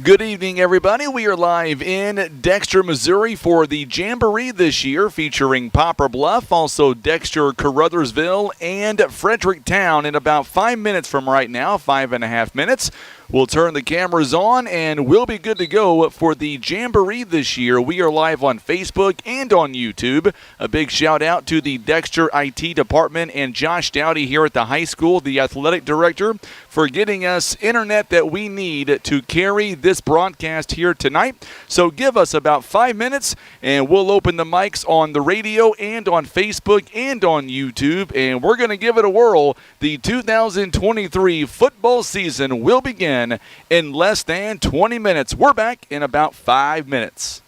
Good evening, everybody. We are live in Dexter, Missouri for the Jamboree this year, featuring Poplar Bluff, also Dexter, Caruthersville, and Fredericktown. In about 5 minutes from right now, 5.5 minutes, we'll turn the cameras on and we'll be good to go for the Jamboree this year. We are live on Facebook and on YouTube. A big shout out to the Dexter IT department and Josh Dowdy here at the high school, the athletic director, for getting us internet that we need to carry this broadcast here tonight. So give us about 5 minutes and we'll open the mics on the radio and on Facebook and on YouTube, and we're going to give it a whirl. The 2023 football season will begin in less than 20 minutes. We're back in about 5 minutes.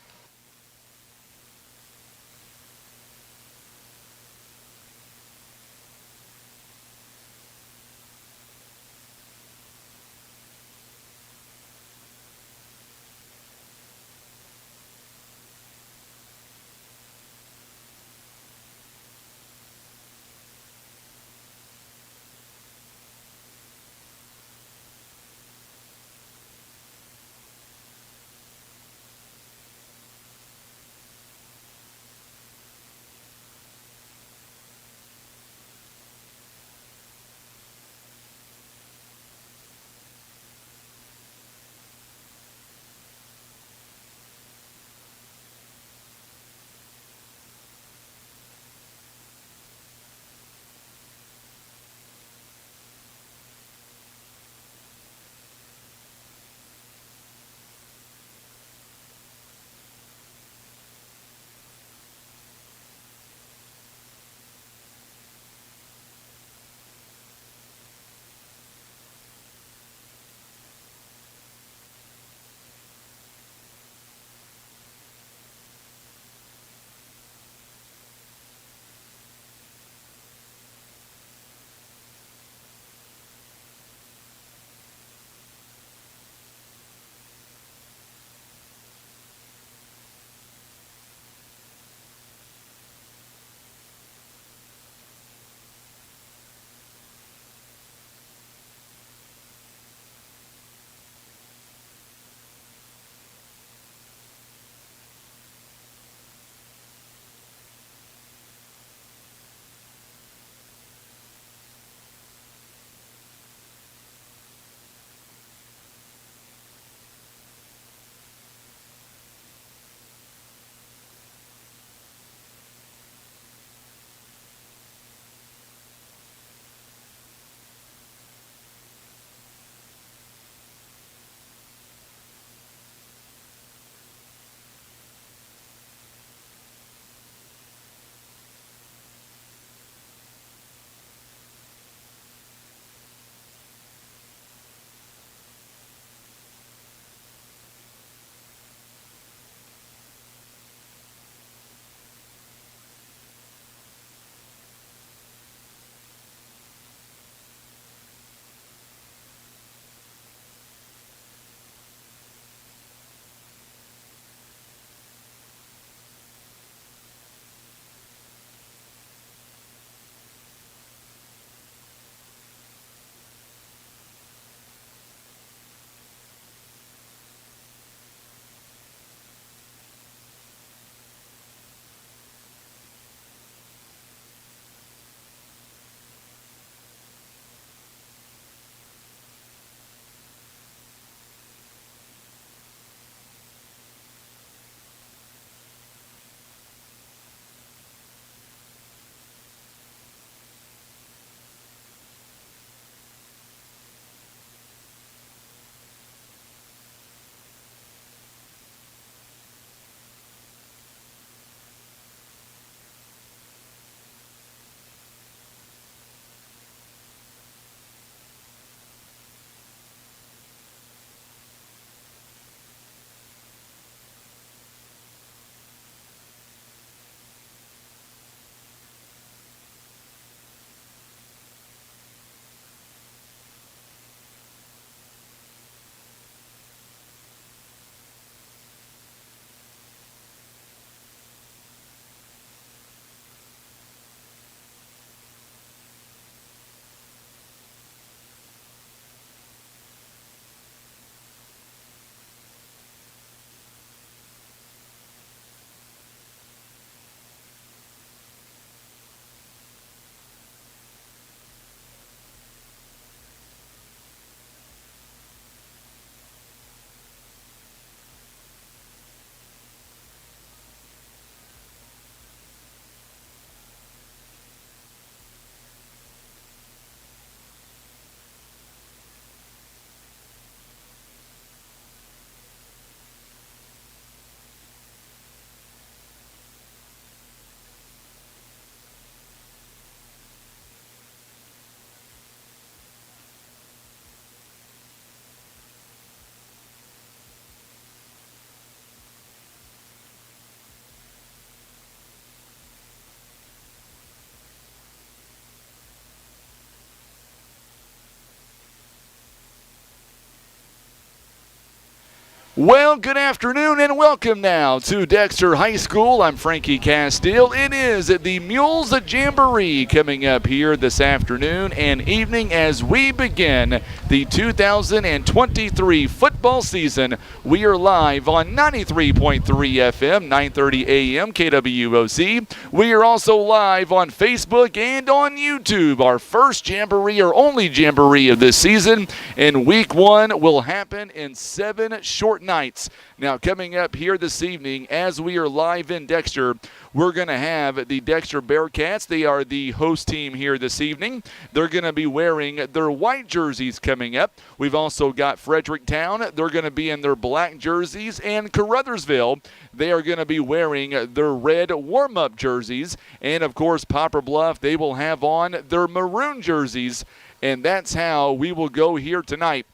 Well, good afternoon and welcome now to Dexter High School. I'm Frankie Castile. It is the Mules Jamboree coming up here this afternoon and evening as we begin the 2023 football season. We are live on 93.3 FM, 9:30 a.m. KWOC. We are also live on Facebook and on YouTube. Our first Jamboree, or only Jamboree of this season, and week one will happen in 7 short nights. Now, coming up here this evening, as we are live in Dexter, we're going to have the Dexter Bearcats. They are the host team here this evening. They're going to be wearing their white jerseys coming up. We've also got Fredericktown. They're going to be in their black jerseys. And Caruthersville, they are going to be wearing their red warm-up jerseys. And, of course, Poplar Bluff, they will have on their maroon jerseys. And that's how we will go here tonight.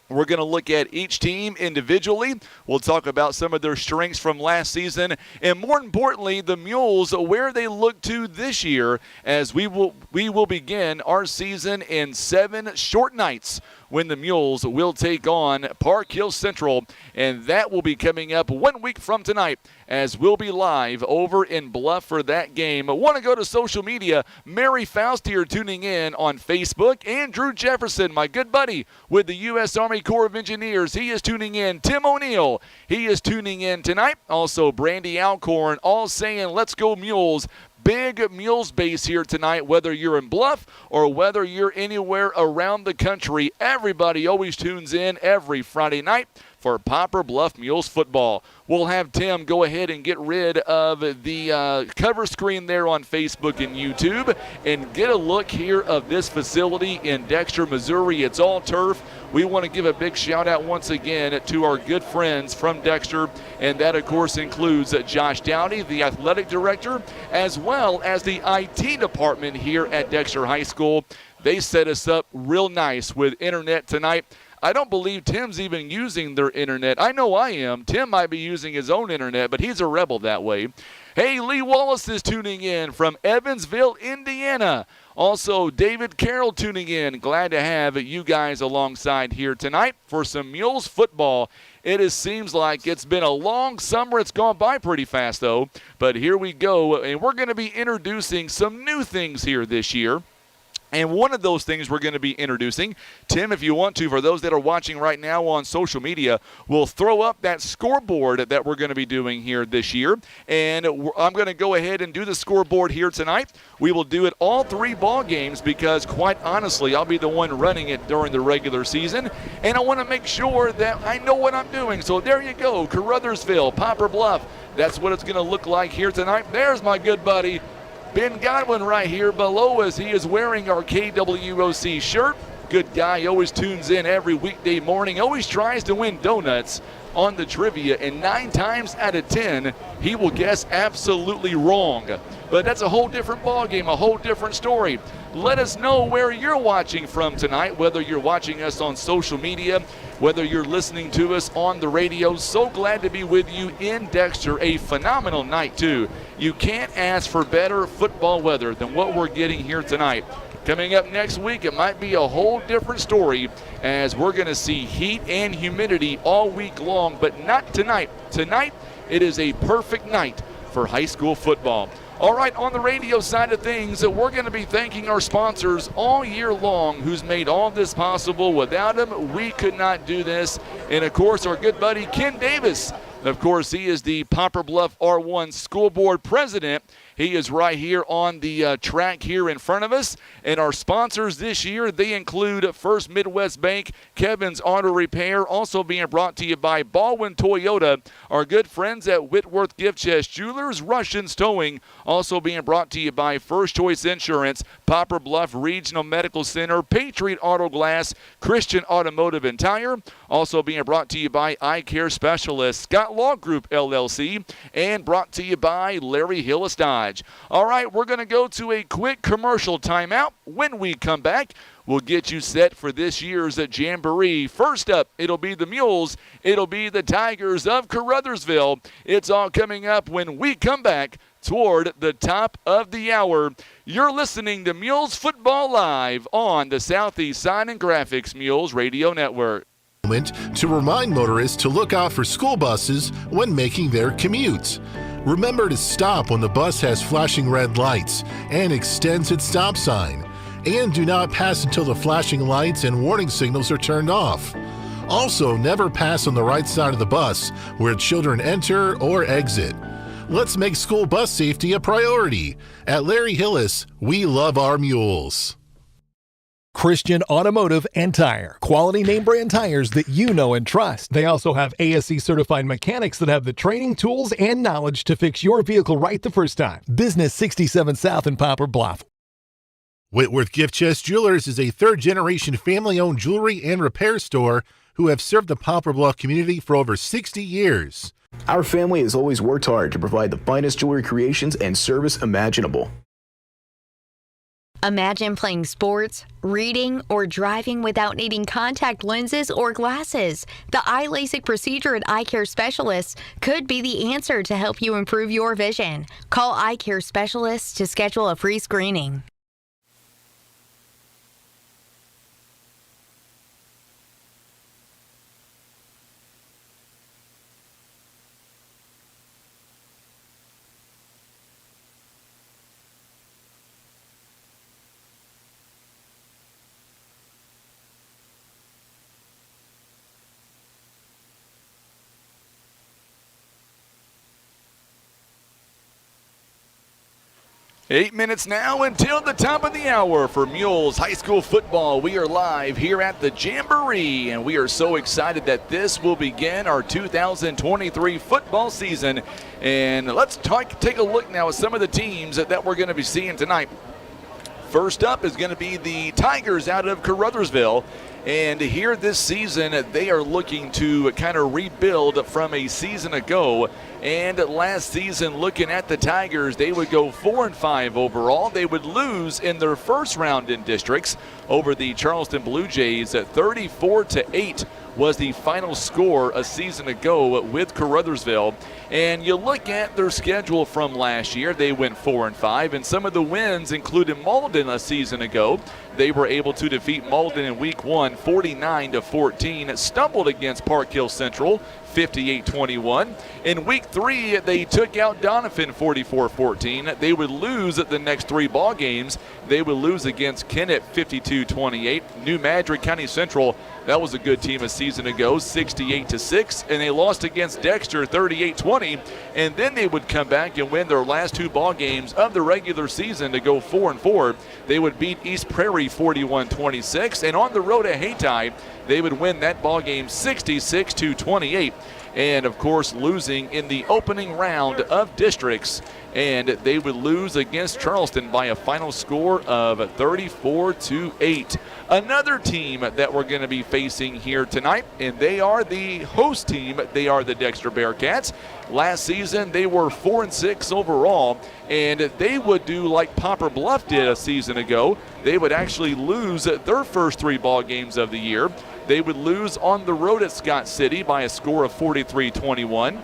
We're going to look at each team individually. We'll talk about some of their strengths from last season, and more importantly, the Mules, where they look to this year, as we will begin our season in 7 short nights when the Mules will take on Park Hill Central, and that will be coming up 1 week from tonight as we'll be live over in Bluff for that game. I want to go to social media. Mary Faust here tuning in on Facebook. Andrew Jefferson, my good buddy with the U.S. Army Corps of Engineers, he is tuning in. Tim O'Neill, he is tuning in tonight. Also, Brandy Alcorn, all saying, let's go Mules. Big Mules base here tonight, whether you're in Bluff or whether you're anywhere around the country. Everybody always tunes in every Friday night for Poplar Bluff Mules football. We'll have Tim go ahead and get rid of the cover screen there on Facebook and YouTube and get a look here of this facility in Dexter, Missouri. It's all turf. We want to give a big shout out once again to our good friends from Dexter, and that of course includes Josh Dowdy, the athletic director, as well as the IT department here at Dexter High School. They set us up real nice with internet tonight. I don't believe Tim's even using their internet. I know I am. Tim might be using his own internet, but he's a rebel that way. Hey, Lee Wallace is tuning in from Evansville, Indiana. Also, David Carroll tuning in. Glad to have you guys alongside here tonight for some Mules football. It seems like it's been a long summer. It's gone by pretty fast, though. But here we go, and we're going to be introducing some new things here this year. And one of those things we're going to be introducing, Tim, if you want to, for those that are watching right now on social media, we'll throw up that scoreboard that we're going to be doing here this year. And I'm going to go ahead and do the scoreboard here tonight. We will do it all 3 ball games because, quite honestly, I'll be the one running it during the regular season. And I want to make sure that I know what I'm doing. So there you go, Caruthersville, Poplar Bluff. That's what it's going to look like here tonight. There's my good buddy Ben Godwin right here below us. He is wearing our KWOC shirt. Good guy, always tunes in every weekday morning, always tries to win donuts on the trivia, and 9 times out of 10, he will guess absolutely wrong. But that's a whole different ballgame, a whole different story. Let us know where you're watching from tonight, whether you're watching us on social media, whether you're listening to us on the radio. So glad to be with you in Dexter. A phenomenal night, too. You can't ask for better football weather than what we're getting here tonight. Coming up next week, it might be a whole different story as we're going to see heat and humidity all week long, but not tonight. Tonight, it is a perfect night for high school football. All right, on the radio side of things, we're going to be thanking our sponsors all year long who's made all this possible. Without them, we could not do this. And, of course, our good buddy Ken Davis. Of course, he is the Poplar Bluff R1 School Board President. He is right here on the track here in front of us. And our sponsors this year, they include First Midwest Bank, Kevin's Auto Repair, also being brought to you by Baldwin Toyota, our good friends at Whitworth Gift Chest Jewelers, Russians Towing, also being brought to you by First Choice Insurance, Poplar Bluff Regional Medical Center, Patriot Auto Glass, Christian Automotive and Tire, also being brought to you by Eye Care Specialists, Scott Law Group LLC, and brought to you by Larry Hillis Dodge. All right, we're going to go to a quick commercial timeout. When we come back, we'll get you set for this year's Jamboree. First up, it'll be the Mules. It'll be the Tigers of Caruthersville. It's all coming up when we come back toward the top of the hour. You're listening to Mules Football Live on the Southeast Sign and Graphics Mules Radio Network. moment to remind motorists to look out for school buses when making their commute. Remember to stop when the bus has flashing red lights and extends its stop sign. And do not pass until the flashing lights and warning signals are turned off. Also, never pass on the right side of the bus where children enter or exit. Let's make school bus safety a priority. At Larry Hillis, we love our mules. Christian Automotive and Tire. Quality name brand tires that you know and trust. They also have ASE certified mechanics that have the training, tools, and knowledge to fix your vehicle right the first time. Business 67 South in Poplar Bluff. Whitworth Gift Chest Jewelers is a third-generation family-owned jewelry and repair store who have served the Poplar Bluff community for over 60 years. Our family has always worked hard to provide the finest jewelry creations and service imaginable. Imagine playing sports, reading, or driving without needing contact lenses or glasses. The eye LASIK procedure at Eye Care Specialists could be the answer to help you improve your vision. Call Eye Care Specialists to schedule a free screening. Eight minutes now until the top of the hour for Mules High School football. We are live here at the Jamboree, and we are so excited that this will begin our 2023 football season. And let's take a look now at some of the teams that we're going to be seeing tonight. First up is going to be the Tigers out of Caruthersville. And here this season, they are looking to kind of rebuild from a season ago. And last season, looking at the Tigers, they would go 4-5 overall. They would lose in their first round in districts over the Charleston Blue Jays at 34-8 was the final score a season ago with Caruthersville. And you look at their schedule from last year, they went 4-5, and some of the wins included Malden a season ago. They were able to defeat Malden in week 1, 49-14. Stumbled against Park Hill Central, 58-21. In week 3, they took out Doniphan 44-14. They would lose the next 3 ball games. They would lose against Kennett 52-28. New Madrid County Central, that was a good team a season ago, 68-6. And they lost against Dexter 38-20. And then they would come back and win their last 2 ball games of the regular season to go 4-4. They would beat East Prairie 41-26. And on the road at Hayti, they would win that ball game 66-28. And, of course, losing in the opening round of districts. And they would lose against Charleston by a final score of 34-8. Another team that we're going to be facing here tonight, and they are the host team. They are the Dexter Bearcats. Last season, they were 4-6 overall, and they would do like Poplar Bluff did a season ago. They would actually lose their first 3 ball games of the year. They would lose on the road at Scott City by a score of 43-21.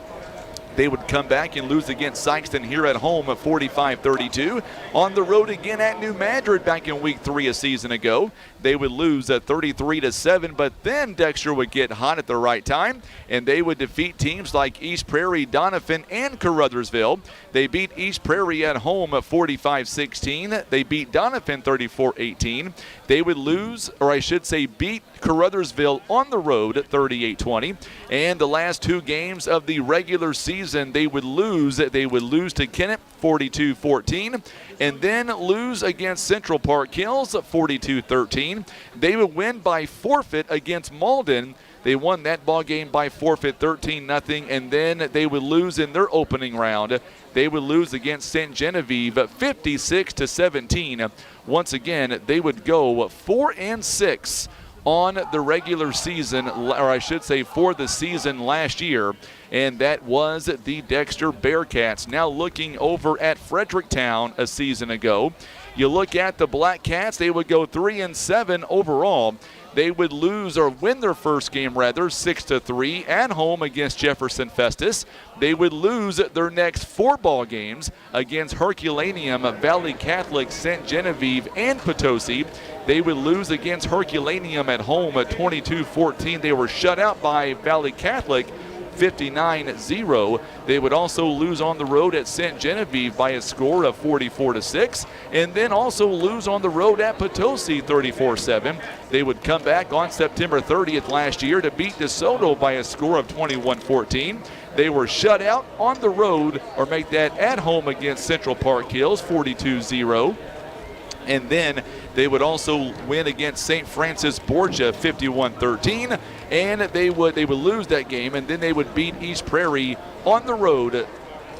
They would come back and lose against Sykeston here at home at 45-32. On the road again at New Madrid back in week 3 a season ago. They would lose at 33-7, but then Dexter would get hot at the right time, and they would defeat teams like East Prairie, Doniphan, and Caruthersville. They beat East Prairie at home at 45-16. They beat Doniphan 34-18. They would lose, or I should say beat Caruthersville on the road at 38-20. And the last 2 games of the regular season, they would lose. They would lose to Kennett 42-14, and then lose against Central Park Hills 42-13. They would win by forfeit against Malden. They won that ball game by forfeit 13-0, and then they would lose in their opening round. They would lose against St. Genevieve 56-17. Once again, they would go 4-6 on the regular season, or I should say for the season last year, and that was the Dexter Bearcats. Now looking over at Fredericktown a season ago, you look at the Black Cats, they would go 3-7 overall. They would lose or win their first game rather 6-3 at home against Jefferson Festus. They would lose their next 4 ball games against Herculaneum, Valley Catholic, St. Genevieve, and Potosi. They would lose against Herculaneum at home at 22-14. They were shut out by Valley Catholic 59-0. They would also lose on the road at St. Genevieve by a score of 44-6, and then also lose on the road at Potosi 34-7. They would come back on September 30th last year to beat DeSoto by a score of 21-14. They were shut out on the road, or make that at home against Central Park Hills 42-0. And then they would also win against St. Francis Borgia 51-13, and they would lose that game, and then they would beat East Prairie on the road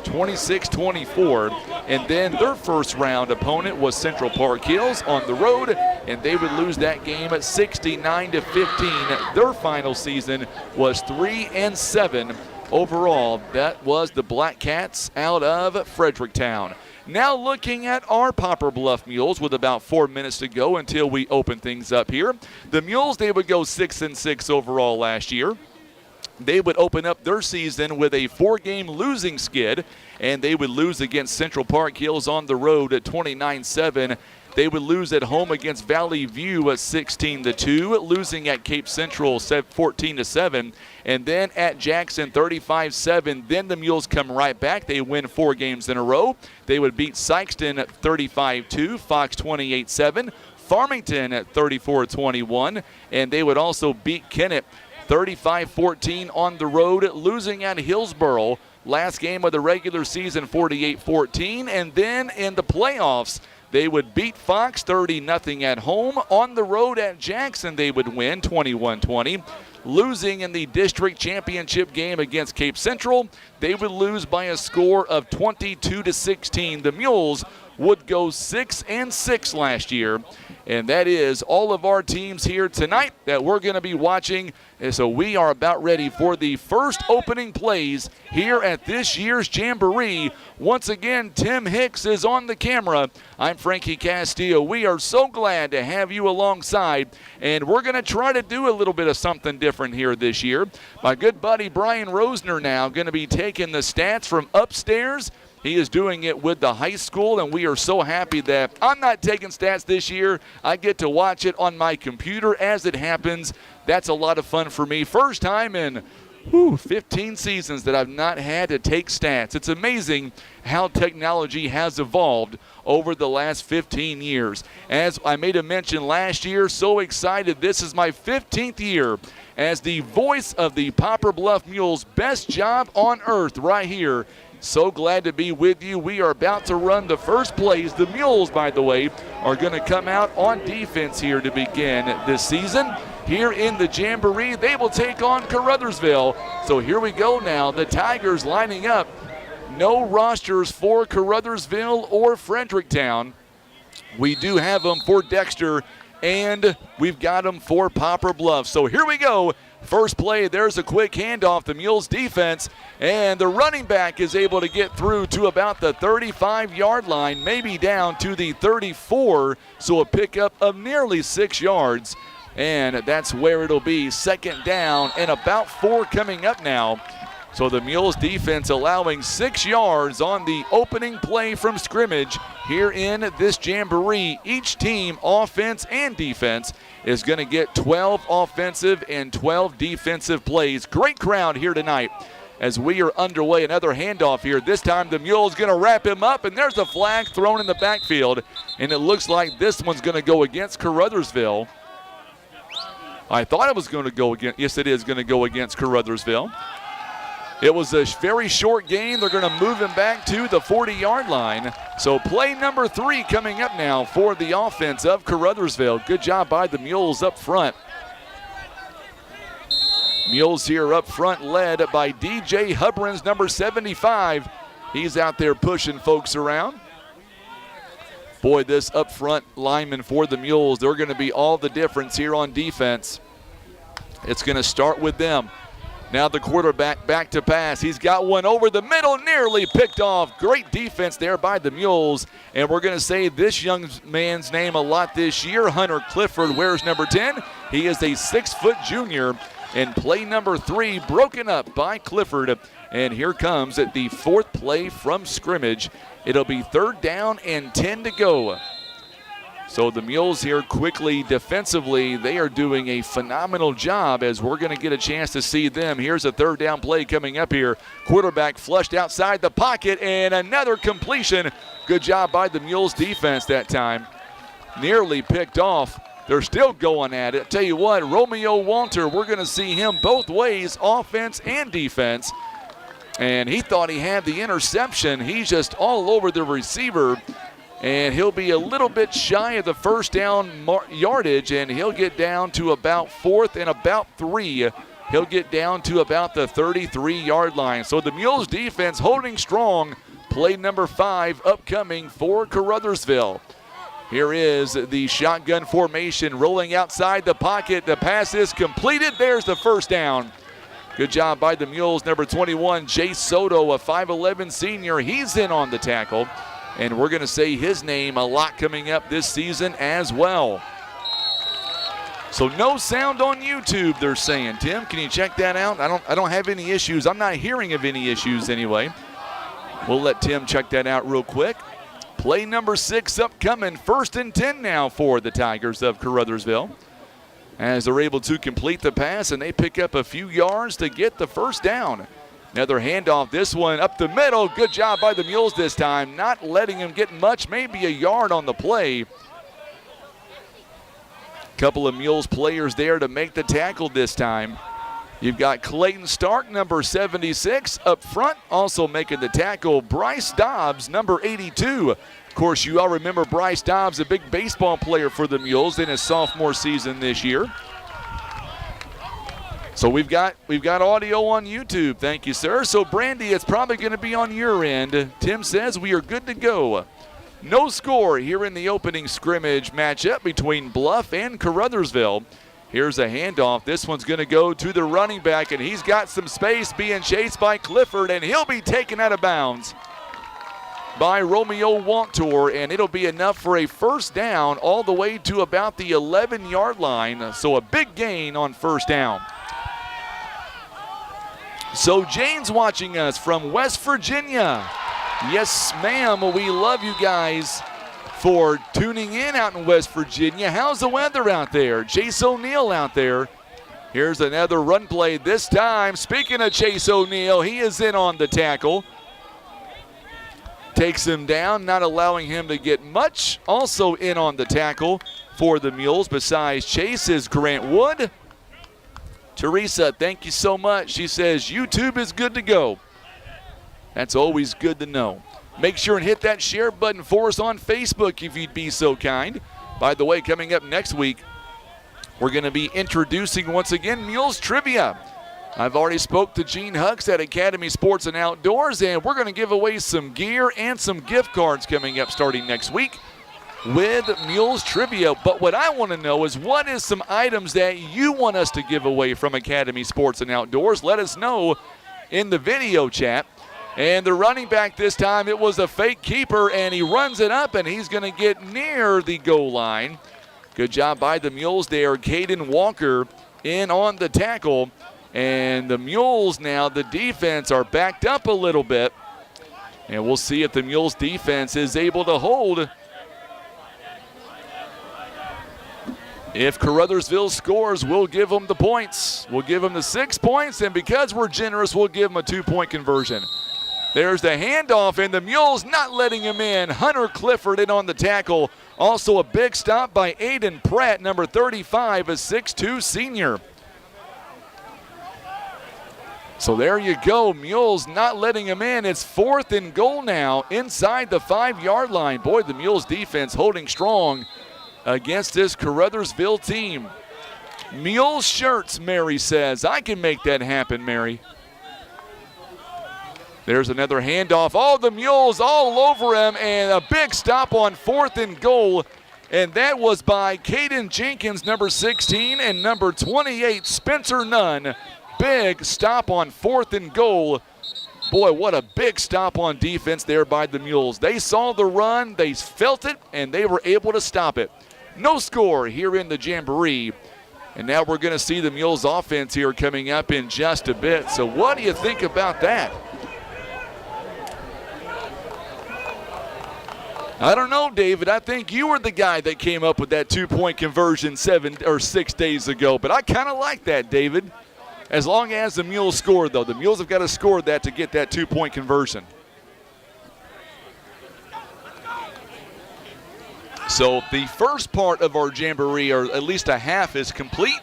26-24. And then their first round opponent was Central Park Hills on the road, and they would lose that game at 69-15. Their final season was 3-7 overall. That was the Black Cats out of Fredericktown. Now looking at our Poplar Bluff Mules with about 4 minutes to go until we open things up here. The Mules, they would go 6-6 overall last year. They would open up their season with a 4-game losing skid, and they would lose against Central Park Hills on the road at 29-7. They would lose at home against Valley View at 16-2, losing at Cape Central 14-7, and then at Jackson 35-7. Then the Mules come right back. They win 4 games in a row. They would beat Sykeston at 35-2, Fox 28-7, Farmington at 34-21, and they would also beat Kennett 35-14 on the road, losing at Hillsboro last game of the regular season 48-14, and then in the playoffs they would beat Fox 30-0 at home. On the road at Jackson, they would win 21-20. Losing in the district championship game against Cape Central, they would lose by a score of 22-16. The Mules would go 6-6 last year. And that is all of our teams here tonight that we're going to be watching. And so we are about ready for the first opening plays here at this year's Jamboree. Once again, Tim Hicks is on the camera. I'm Frankie Castillo. We are so glad to have you alongside, and we're going to try to do a little bit of something different here this year. My good buddy Brian Rosner now going to be taking the stats from upstairs. He is doing it with the high school, and we are so happy that I'm not taking stats this year. I get to watch it on my computer as it happens. That's a lot of fun for me. First time in 15 seasons that I've not had to take stats. It's amazing how technology has evolved over the last 15 years. As I made a mention last year, so excited. This is my 15th year as the voice of the Poplar Bluff Mules. Best job on earth right here. So glad to be with you. We are about to run the first plays. The Mules, by the way, are going to come out on defense here to begin this season. Here in the Jamboree, they will take on Caruthersville. So here we go now. The Tigers lining up. No rosters for Caruthersville or Fredericktown. We do have them for Dexter, and we've got them for Poplar Bluff. So here we go. First play, there's a quick handoff. The Mules defense, and the running back is able to get through to about the 35-yard line, maybe down to the 34, so a pickup of nearly 6 yards. And that's where it'll be. Second down and about 4 coming up now. So the Mules defense allowing 6 yards on the opening play from scrimmage here in this Jamboree. Each team, offense and defense, is going to get 12 offensive and 12 defensive plays. Great crowd here tonight as we are underway. Another handoff here. This time the Mules going to wrap him up, and there's a flag thrown in the backfield, and it looks like this one's going to go against Caruthersville. I thought it was going to go against, yes, it is going to go against Caruthersville. It was a very short gain. They're going to move him back to the 40-yard line. So play number 3 coming up now for the offense of Caruthersville. Good job by the Mules up front. Mules here up front led by DJ Hubrins, number 75. He's out there pushing folks around. Boy, this up front lineman for the Mules, they're going to be all the difference here on defense. It's going to start with them. Now the quarterback back to pass. He's got one over the middle, nearly picked off. Great defense there by the Mules. And we're going to say this young man's name a lot this year. Hunter Clifford wears number 10. He is a 6-foot junior. And play number 3 broken up by Clifford. And here comes at the 4th play from scrimmage. It'll be 3rd down and 10 to go. So the Mules here quickly defensively, they are doing a phenomenal job as we're going to get a chance to see them. Here's a third down play coming up here. Quarterback flushed outside the pocket and another completion. Good job by the Mules defense that time. Nearly picked off. They're still going at it. Tell you what, Romeo Walter, we're going to see him both ways, offense and defense. And he thought he had the interception. He's just all over the receiver. And he'll be a little bit shy of the first down yardage, and he'll get down to about 4th and about 3. He'll get down to about the 33-yard line. So the Mules defense holding strong. Play number 5 upcoming for Caruthersville. Here is the shotgun formation rolling outside the pocket. The pass is completed. There's the first down. Good job by the Mules. Number 21, Jay Soto, a 5'11 senior. He's in on the tackle. And we're going to say his name a lot coming up this season as well. So no sound on YouTube, they're saying. Tim, can you check that out? I don't have any issues. I'm not hearing of any issues anyway. We'll let Tim check that out real quick. Play number 6 upcoming. 1st and 10 now for the Tigers of Caruthersville. As they're able to complete the pass, and they pick up a few yards to get the first down. Another handoff, this one up the middle. Good job by the Mules this time, not letting him get much, maybe a yard on the play. Couple of Mules players there to make the tackle this time. You've got Clayton Stark, number 76, up front, also making the tackle. Bryce Dobbs, number 82. Of course, you all remember Bryce Dobbs, a big baseball player for the Mules in his sophomore season this year. So we've got audio on YouTube. Thank you, sir. So, Brandy, it's probably going to be on your end. Tim says we are good to go. No score here in the opening scrimmage matchup between Bluff and Caruthersville. Here's a handoff. This one's going to go to the running back, and he's got some space being chased by Clifford, and he'll be taken out of bounds by Romeo Walter, and it'll be enough for a first down all the way to about the 11-yard line. So a big gain on first down. So Jane's watching us from West Virginia. Yes, ma'am, we love you guys for tuning in out in West Virginia. How's the weather out there? Chase O'Neal out there. Here's another run play this time. Speaking of Chase O'Neal, he is in on the tackle. Takes him down, not allowing him to get much. Also in on the tackle for the Mules besides Chase is Grant Wood. Teresa, thank you so much. She says YouTube is good to go. That's always good to know. Make sure and hit that share button for us on Facebook if you'd be so kind. By the way, coming up next week, we're going to be introducing once again Mules Trivia. I've already spoke to Gene Hucks at Academy Sports and Outdoors, and we're going to give away some gear and some gift cards coming up starting next week with Mules Trivia. But what I want to know is what is some items that you want us to give away from Academy Sports and Outdoors? Let us know in the video chat. And the running back this time, it was a fake keeper, and he runs it up, and he's going to get near the goal line. Good job by the Mules there. Caden Walker in on the tackle. And the Mules now, the defense, are backed up a little bit. And we'll see if the Mules defense is able to hold. If Caruthersville scores, we'll give them the points. We'll give them the 6 points, and because we're generous, we'll give them a 2-point conversion. There's the handoff, and the Mules not letting him in. Hunter Clifford in on the tackle. Also a big stop by Aiden Pratt, number 35, a 6'2 senior. So there you go. Mules not letting him in. It's 4th and goal now inside the 5-yard line. Boy, the Mules defense holding strong against this Caruthersville team. Mules shirts, Mary says. I can make that happen, Mary. There's another handoff. Oh, the Mules all over him, and a big stop on 4th and goal. And that was by Caden Jenkins, number 16, and number 28, Spencer Nunn. Big stop on 4th and goal. Boy, what a big stop on defense there by the Mules. They saw the run, they felt it, and they were able to stop it. No score here in the Jamboree. And now we're going to see the Mules offense here coming up in just a bit. So what do you think about that? I don't know, David. I think you were the guy that came up with that 2-point conversion 7 or 6 days ago. But I kind of like that, David. As long as the Mules scored, though. The Mules have got to score that to get that 2-point conversion. So the first part of our Jamboree, or at least a half, is complete.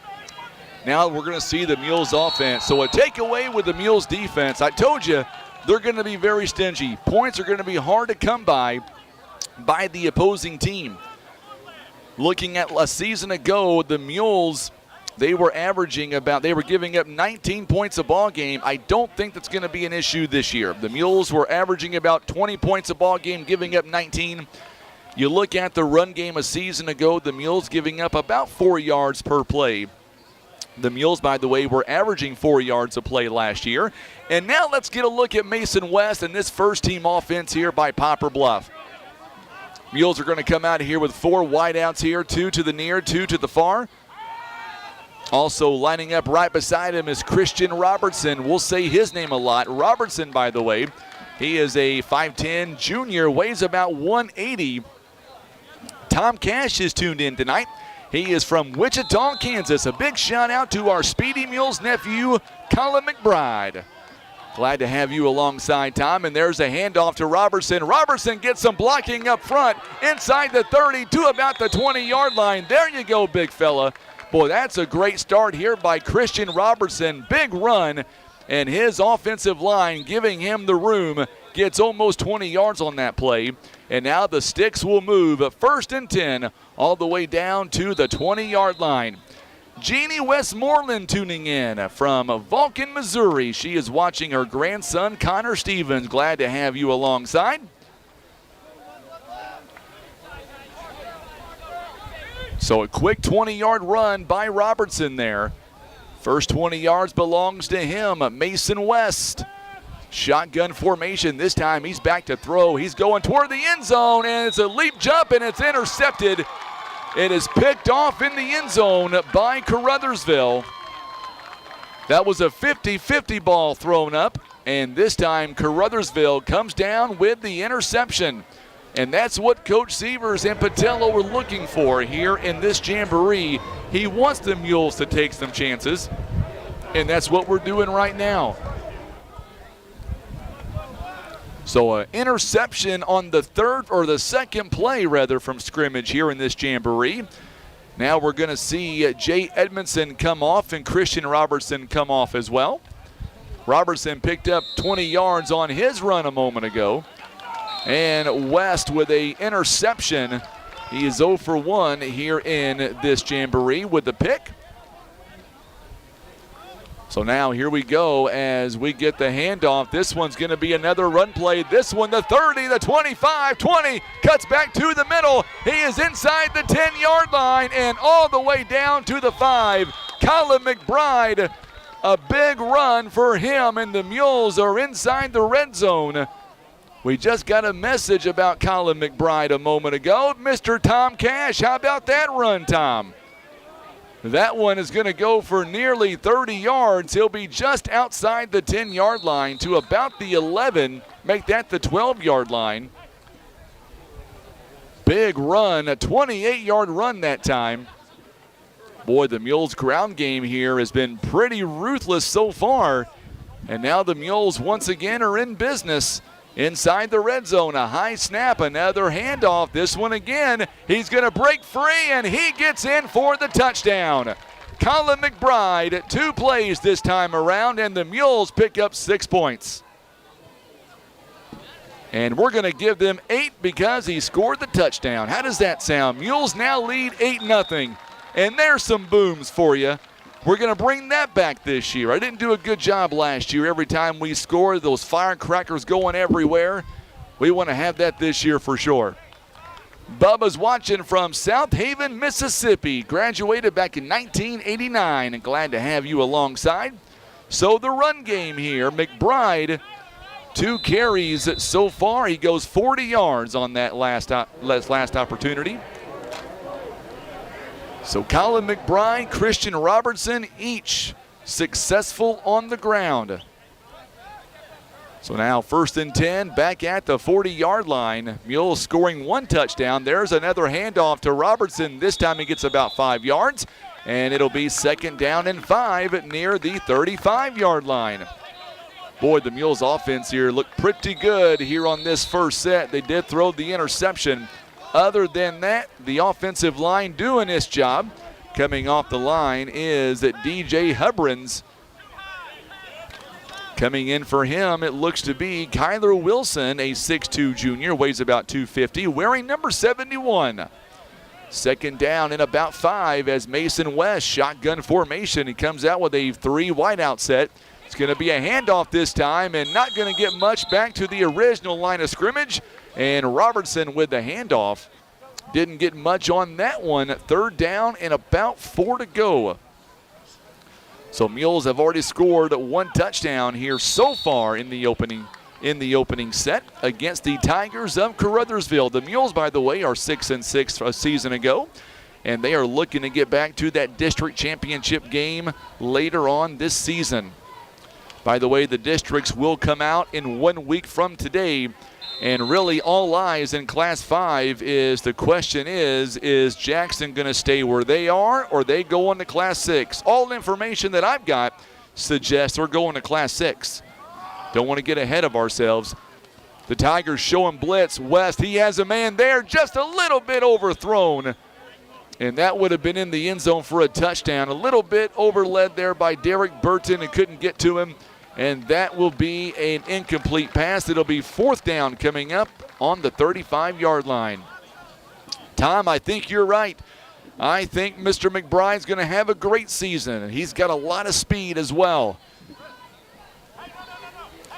Now we're going to see the Mules offense. So a takeaway with the Mules defense. I told you they're going to be very stingy. Points are going to be hard to come by the opposing team. Looking at a season ago, the Mules, they were giving up 19 points a ball game. I don't think that's going to be an issue this year. The Mules were averaging about 20 points a ball game, giving up 19. You look at the run game a season ago, the Mules giving up about 4 yards per play. The Mules, by the way, were averaging 4 yards a play last year. And now let's get a look at Mason West and this first-team offense here by Poplar Bluff. Mules are going to come out of here with 4 wideouts here, 2 to the near, 2 to the far. Also lining up right beside him is Christian Robertson. We'll say his name a lot. Robertson, by the way, he is a 5'10 junior, weighs about 180. Tom Cash is tuned in tonight. He is from Wichita, Kansas. A big shout out to our Speedy Mules nephew, Colin McBride. Glad to have you alongside, Tom. And there's a handoff to Robertson. Robertson gets some blocking up front inside the 30 to about the 20-yard line. There you go, big fella. Boy, that's a great start here by Christian Robertson. Big run, and his offensive line giving him the room. Gets almost 20 yards on that play. And now the sticks will move 1st and 10 all the way down to the 20-yard line. Jeannie Westmoreland tuning in from Vulcan, Missouri. She is watching her grandson, Connor Stevens. Glad to have you alongside. So a quick 20-yard run by Robertson there. First 20 yards belongs to him, Mason West. Shotgun formation. This time he's back to throw. He's going toward the end zone, and it's a leap jump, and it's intercepted. It is picked off in the end zone by Caruthersville. That was a 50-50 ball thrown up, and this time Caruthersville comes down with the interception. And that's what Coach Sievers and Patello were looking for here in this Jamboree. He wants the Mules to take some chances, and that's what we're doing right now. So an interception on the second play from scrimmage here in this Jamboree. Now we're going to see Jay Edmondson come off and Christian Robertson come off as well. Robertson picked up 20 yards on his run a moment ago. And West with an interception. He is 0 for 1 here in this Jamboree with the pick. So now here we go as we get the handoff. This one's going to be another run play. This one, the 30, the 25, 20, cuts back to the middle. He is inside the 10-yard line and all the way down to the 5. Colin McBride, a big run for him, and the Mules are inside the red zone. We just got a message about Colin McBride a moment ago. Mr. Tom Cash, how about that run, Tom? That one is going to go for nearly 30 yards. He'll be just outside the 10-yard line to about the 11. Make that the 12-yard line. Big run, a 28-yard run that time. Boy, the Mules' ground game here has been pretty ruthless so far. And now the Mules once again are in business. Inside the red zone, a high snap, another handoff. This one again, he's going to break free, and he gets in for the touchdown. Colin McBride, 2 plays this time around, and the Mules pick up 6 points. And we're going to give them 8 because he scored the touchdown. How does that sound? Mules now lead 8-0, and there's some booms for you. We're going to bring that back this year. I didn't do a good job last year. Every time we scored, those firecrackers going everywhere. We want to have that this year for sure. Bubba's watching from South Haven, Mississippi. Graduated back in 1989, and glad to have you alongside. So the run game here, McBride, 2 carries so far. He goes 40 yards on that last opportunity. So Colin McBride, Christian Robertson, each successful on the ground. So now 1st and 10, back at the 40-yard line. Mules scoring 1 touchdown. There's another handoff to Robertson. This time he gets about 5 yards, and it'll be 2nd down and 5 near the 35-yard line. Boy, the Mules offense here looked pretty good here on this first set. They did throw the interception. Other than that, the offensive line doing its job. Coming off the line is DJ Hubrins. Coming in for him, it looks to be Kyler Wilson, a 6'2 junior, weighs about 250, wearing number 71. 2nd down and about 5 as Mason West, shotgun formation. He comes out with a 3 wideout set. It's going to be a handoff this time and not going to get much back to the original line of scrimmage. And Robertson with the handoff. Didn't get much on that one. 3rd down and about 4 to go. So Mules have already scored 1 touchdown here so far in the opening set against the Tigers of Caruthersville. The Mules, by the way, are 6-6 a season ago, and they are looking to get back to that district championship game later on this season. By the way, the districts will come out in 1 week from today. And really all eyes in Class 5 is the question is Jackson going to stay where they are or they go on to Class 6? All the information that I've got suggests they're going to Class 6. Don't want to get ahead of ourselves. The Tigers showing blitz. West, he has a man there, just a little bit overthrown. And that would have been in the end zone for a touchdown. A little bit overled there by Derek Burton and couldn't get to him. And that will be an incomplete pass. It'll be 4th down coming up on the 35-yard line. Tom, I think you're right. I think Mr. McBride's going to have a great season. He's got a lot of speed as well.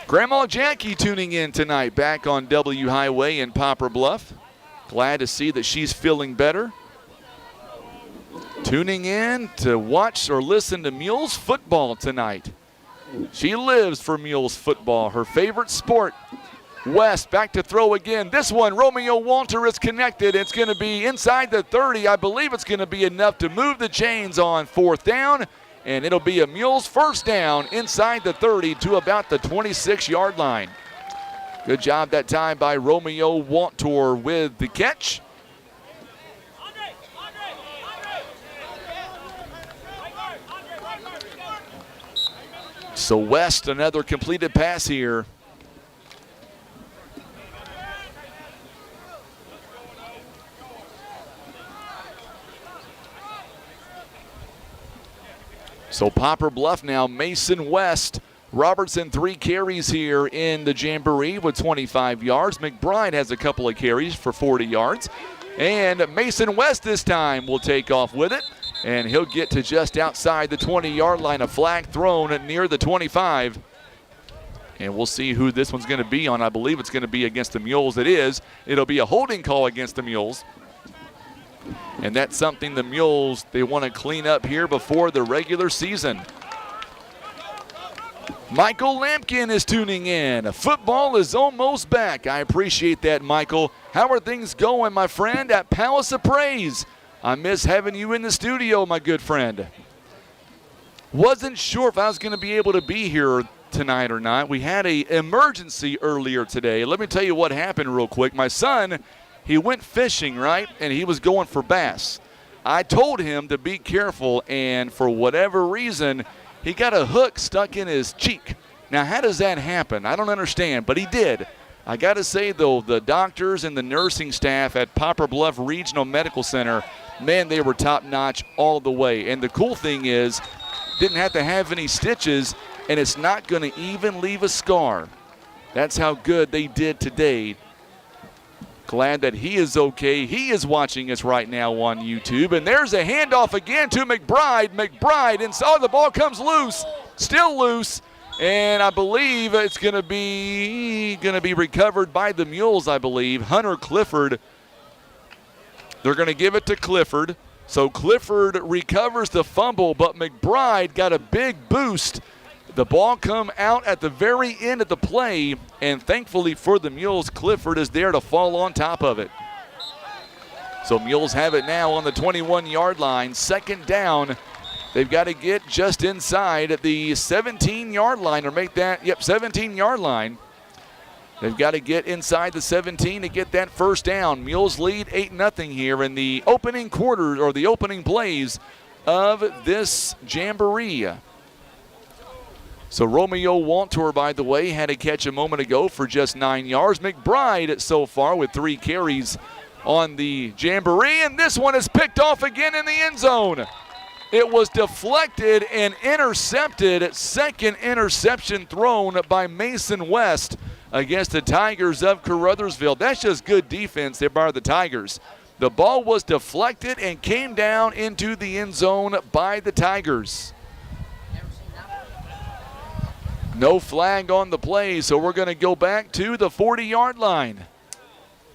Grandma Jackie tuning in tonight back on W Highway in Poplar Bluff. Glad to see that she's feeling better. Tuning in to watch or listen to Mules football tonight. She lives for Mules football, her favorite sport. West back to throw again. This one, Romeo Walter is connected. It's going to be inside the 30. I believe it's going to be enough to move the chains on 4th down. And it'll be a Mules 1st down inside the 30 to about the 26-yard line. Good job that time by Romeo Walter with the catch. So West, another completed pass here. So Poplar Bluff now, Mason West. Robertson 3 carries here in the Jamboree with 25 yards. McBride has a couple of carries for 40 yards. And Mason West this time will take off with it. And he'll get to just outside the 20-yard line. A flag thrown near the 25. And we'll see who this one's going to be on. I believe it's going to be against the Mules. It is. It'll be a holding call against the Mules. And that's something the Mules, they want to clean up here before the regular season. Michael Lampkin is tuning in. Football is almost back. I appreciate that, Michael. How are things going, my friend, at Palace of Praise? I miss having you in the studio, my good friend. Wasn't sure if I was going to be able to be here tonight or not. We had an emergency earlier today. Let me tell you what happened real quick. My son, he went fishing, right, and he was going for bass. I told him to be careful, and for whatever reason, he got a hook stuck in his cheek. Now, how does that happen? I don't understand, but he did. I got to say, though, the doctors and the nursing staff at Poplar Bluff Regional Medical Center, man, they were top-notch all the way. And the cool thing is, didn't have to have any stitches, and it's not going to even leave a scar. That's how good they did today. Glad that he is okay. He is watching us right now on YouTube. And there's a handoff again to McBride. McBride inside. The ball comes loose. Still loose. And I believe it's going to be recovered by the Mules, I believe. Hunter Clifford. They're going to give it to Clifford. So Clifford recovers the fumble, but McBride got a big boost. The ball come out at the very end of the play, and thankfully for the Mules, Clifford is there to fall on top of it. So Mules have it now on the 21-yard line. 2nd down. They've got to get just inside the 17-yard line, or make that, 17-yard line. They've got to get inside the 17 to get that first down. Mules lead 8-0 here in the opening quarter, or the opening plays of this Jamboree. So Romeo Waltor, by the way, had a catch a moment ago for just 9 yards. McBride so far with 3 carries on the Jamboree, and this one is picked off again in the end zone. It was deflected and intercepted. Second interception thrown by Mason West against the Tigers of Caruthersville. That's just good defense there by the Tigers. The ball was deflected and came down into the end zone by the Tigers. No flag on the play, so we're going to go back to the 40-yard line.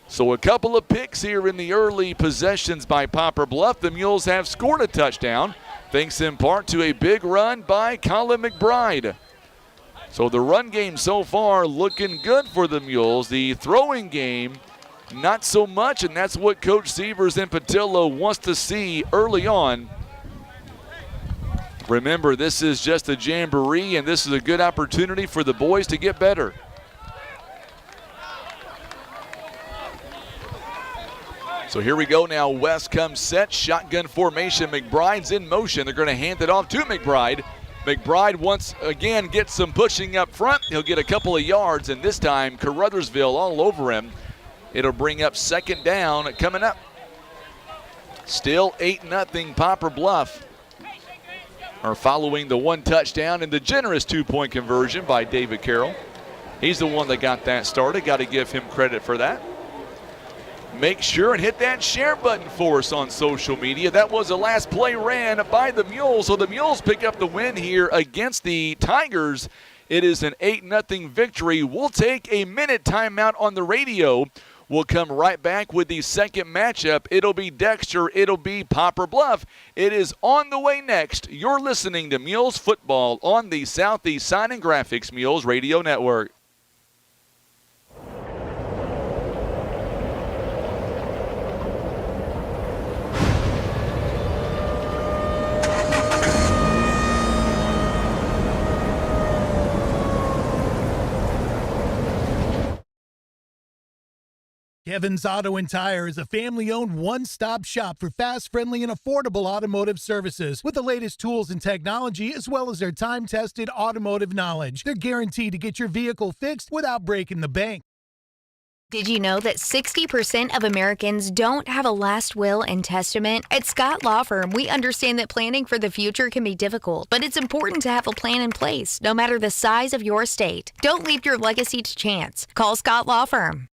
So a couple of picks here in the early possessions by Poplar Bluff. The Mules have scored a touchdown, thanks in part to a big run by Colin McBride. So the run game so far looking good for the Mules. The throwing game, not so much, and that's what Coach Sievers and Patillo wants to see early on. Remember, this is just a Jamboree, and this is a good opportunity for the boys to get better. So here we go now. West comes set, shotgun formation. McBride's in motion. They're going to hand it off to McBride. McBride once again gets some pushing up front. He'll get a couple of yards, and this time Caruthersville all over him. It'll bring up second down coming up. Still 8-0 Poplar Bluff. Are following the one touchdown and the generous 2-point conversion by David Carroll. He's the one that got that started. Got to give him credit for that. Make sure and hit that share button for us on social media. That was the last play ran by the Mules. So the Mules pick up the win here against the Tigers. It is an 8-0 victory. We'll take a minute timeout on the radio. We'll come right back with the second matchup. It'll be Dexter. It'll be Poplar Bluff. It is on the way next. You're listening to Mules Football on the Southeast Sign and Graphics Mules Radio Network. Kevin's Auto and Tire is a family-owned one-stop shop for fast, friendly, and affordable automotive services with the latest tools and technology, as well as their time-tested automotive knowledge. They're guaranteed to get your vehicle fixed without breaking the bank. Did you know that 60% of Americans don't have a last will and testament? At Scott Law Firm, we understand that planning for the future can be difficult, but it's important to have a plan in place, no matter the size of your estate. Don't leave your legacy to chance. Call Scott Law Firm.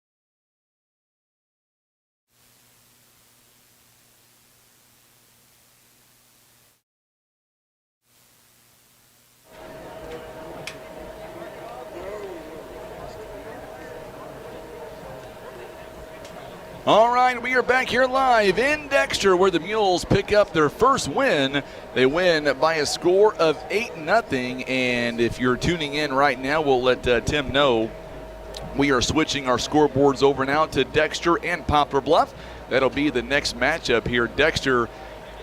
All right, we are back here live in Dexter where the Mules pick up their first win. They win by a score of 8-0, and if you're tuning in right now, we'll let Tim know we are switching our scoreboards over now to Dexter and Poplar Bluff. That'll be the next matchup here. Dexter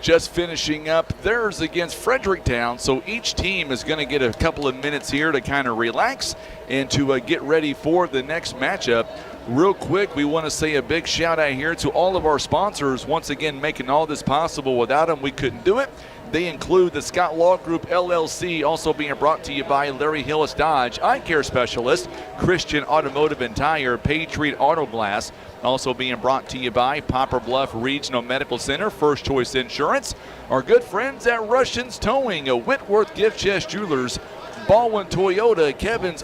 just finishing up theirs against Fredericktown, so each team is going to get a couple of minutes here to kind of relax and to get ready for the next matchup. Real quick, we want to say a big shout out here to all of our sponsors, once again making all this possible. Without them, we couldn't do it. They include the Scott Law Group LLC, also being brought to you by Larry Hillis Dodge, Eye Care Specialist, Christian Automotive and Tire, Patriot Auto Glass, also being brought to you by Poplar Bluff Regional Medical Center, First Choice Insurance, our good friends at Russians Towing, Whitworth Gift Chest Jewelers, Baldwin Toyota, Kevin's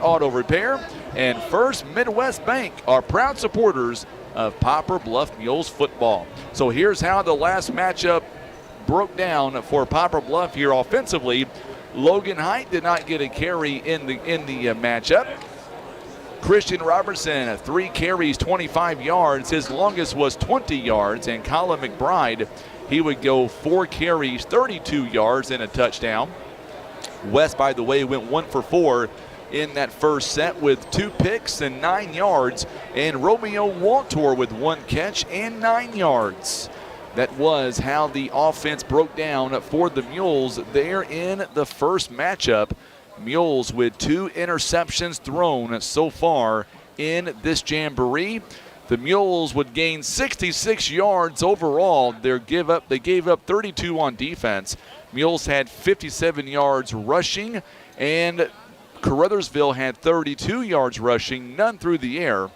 Auto Repair, and First Midwest Bank are proud supporters of Poplar Bluff Mules football. So here's how the last matchup broke down for Poplar Bluff here offensively. Logan Height did not get a carry in the matchup. Christian Robertson, 3 carries, 25 yards. His longest was 20 yards. And Colin McBride, he would go 4 carries, 32 yards, and a touchdown. West, by the way, went 1 for 4 in that first set with 2 picks and 9 yards. And Romeo Waltor with 1 catch and 9 yards. That was how the offense broke down for the Mules there in the first matchup. Mules with 2 interceptions thrown so far in this Jamboree. The Mules would gain 66 yards overall. They gave up 32 on defense. Mules had 57 yards rushing, and Caruthersville had 32 yards rushing, none through the air.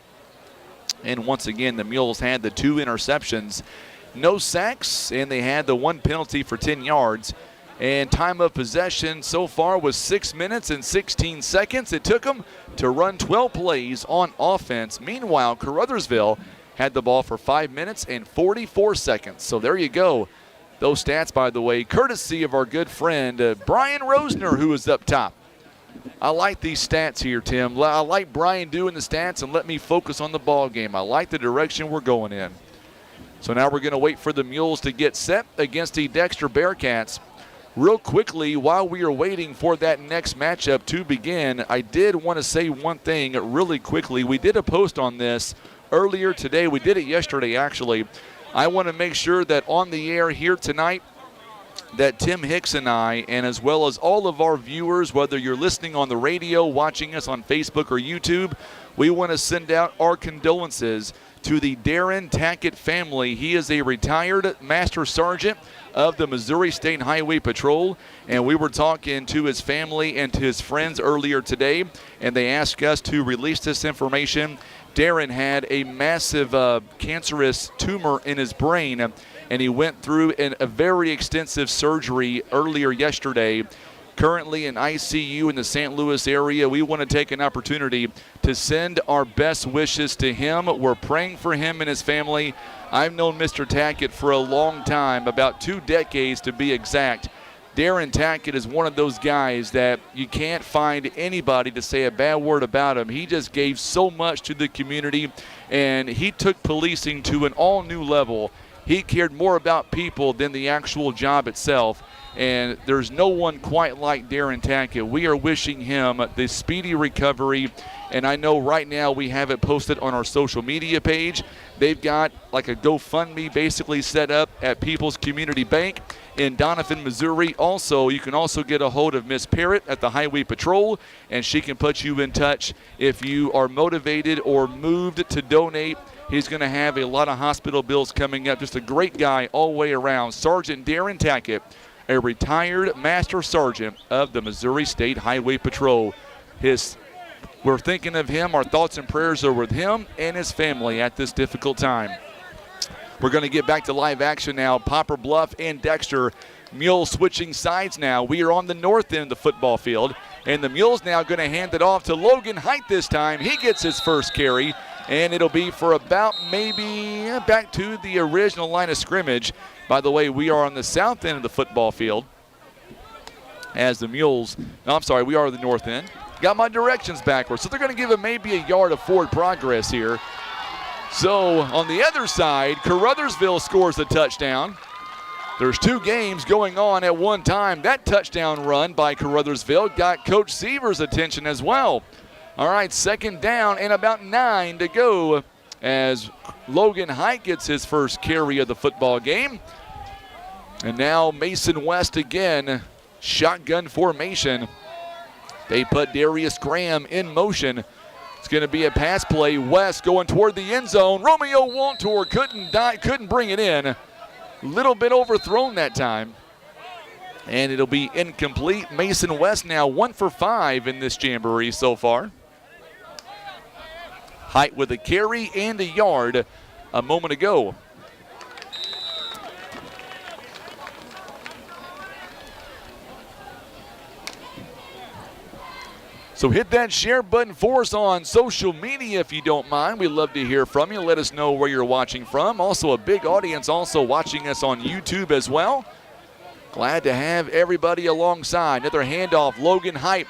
And once again, the Mules had the 2 interceptions, no sacks, and they had the 1 penalty for 10 yards. And time of possession so far was 6 minutes and 16 seconds. It took them to run 12 plays on offense. Meanwhile, Caruthersville had the ball for 5 minutes and 44 seconds. So there you go. Those stats, by the way, courtesy of our good friend Brian Rosner, who is up top. I like these stats here, Tim. I like Brian doing the stats and let me focus on the ball game. I like the direction we're going in. So now we're going to wait for the Mules to get set against the Dexter Bearcats. Real quickly, while we are waiting for that next matchup to begin, I did want to say one thing really quickly. We did a post on this earlier today. We did it yesterday, actually. I want to make sure that on the air here tonight, that Tim Hicks and I, and as well as all of our viewers, whether you're listening on the radio, watching us on Facebook or YouTube, we want to send out our condolences to the Darren Tackett family. He is a retired Master Sergeant of the Missouri State Highway Patrol, and we were talking to his family and to his friends earlier today, and they asked us to release this information. Darren had a massive cancerous tumor in his brain, and he went through a very extensive surgery earlier yesterday. Currently in ICU in the St. Louis area. We want to take an opportunity to send our best wishes to him. We're praying for him and his family. I've known Mr. Tackett for a long time, about 2 decades to be exact. Darren Tackett is one of those guys that you can't find anybody to say a bad word about him. He just gave so much to the community, and he took policing to an all-new level. He cared more about people than the actual job itself, and there's no one quite like Darren Tackett. We are wishing him the speedy recovery, and I know right now we have it posted on our social media page. They've got like a GoFundMe basically set up at People's Community Bank in Doniphan, Missouri. Also, you can also get a hold of Miss Parrott at the Highway Patrol, and she can put you in touch if you are motivated or moved to donate. He's going to have a lot of hospital bills coming up. Just a great guy all the way around. Sergeant Darren Tackett, a retired Master Sergeant of the Missouri State Highway Patrol. We're thinking of him. Our thoughts and prayers are with him and his family at this difficult time. We're going to get back to live action now. Poplar Bluff and Dexter. Mules switching sides now. We are on the north end of the football field, and the Mules now going to hand it off to Logan Height this time. He gets his first carry, and it'll be for about maybe back to the original line of scrimmage. By the way, we are on the south end of the football field as the Mules, we are the north end. Got my directions backwards, so they're going to give him maybe a yard of forward progress here. So on the other side, Caruthersville scores a touchdown. There's 2 games going on at one time. That touchdown run by Caruthersville got Coach Seaver's attention as well. All right, 2nd down and about 9 to go as Logan Height gets his first carry of the football game. And now Mason West again, shotgun formation. They put Darius Graham in motion. It's going to be a pass play. West going toward the end zone. Romeo Waltor couldn't bring it in. Little bit overthrown that time. And it'll be incomplete. Mason West now 1 for 5 in this Jamboree so far. Height with a carry and a yard a moment ago. So hit that share button for us on social media if you don't mind. We'd love to hear from you. Let us know where you're watching from. Also a big audience also watching us on YouTube as well. Glad to have everybody alongside. Another handoff. Logan Height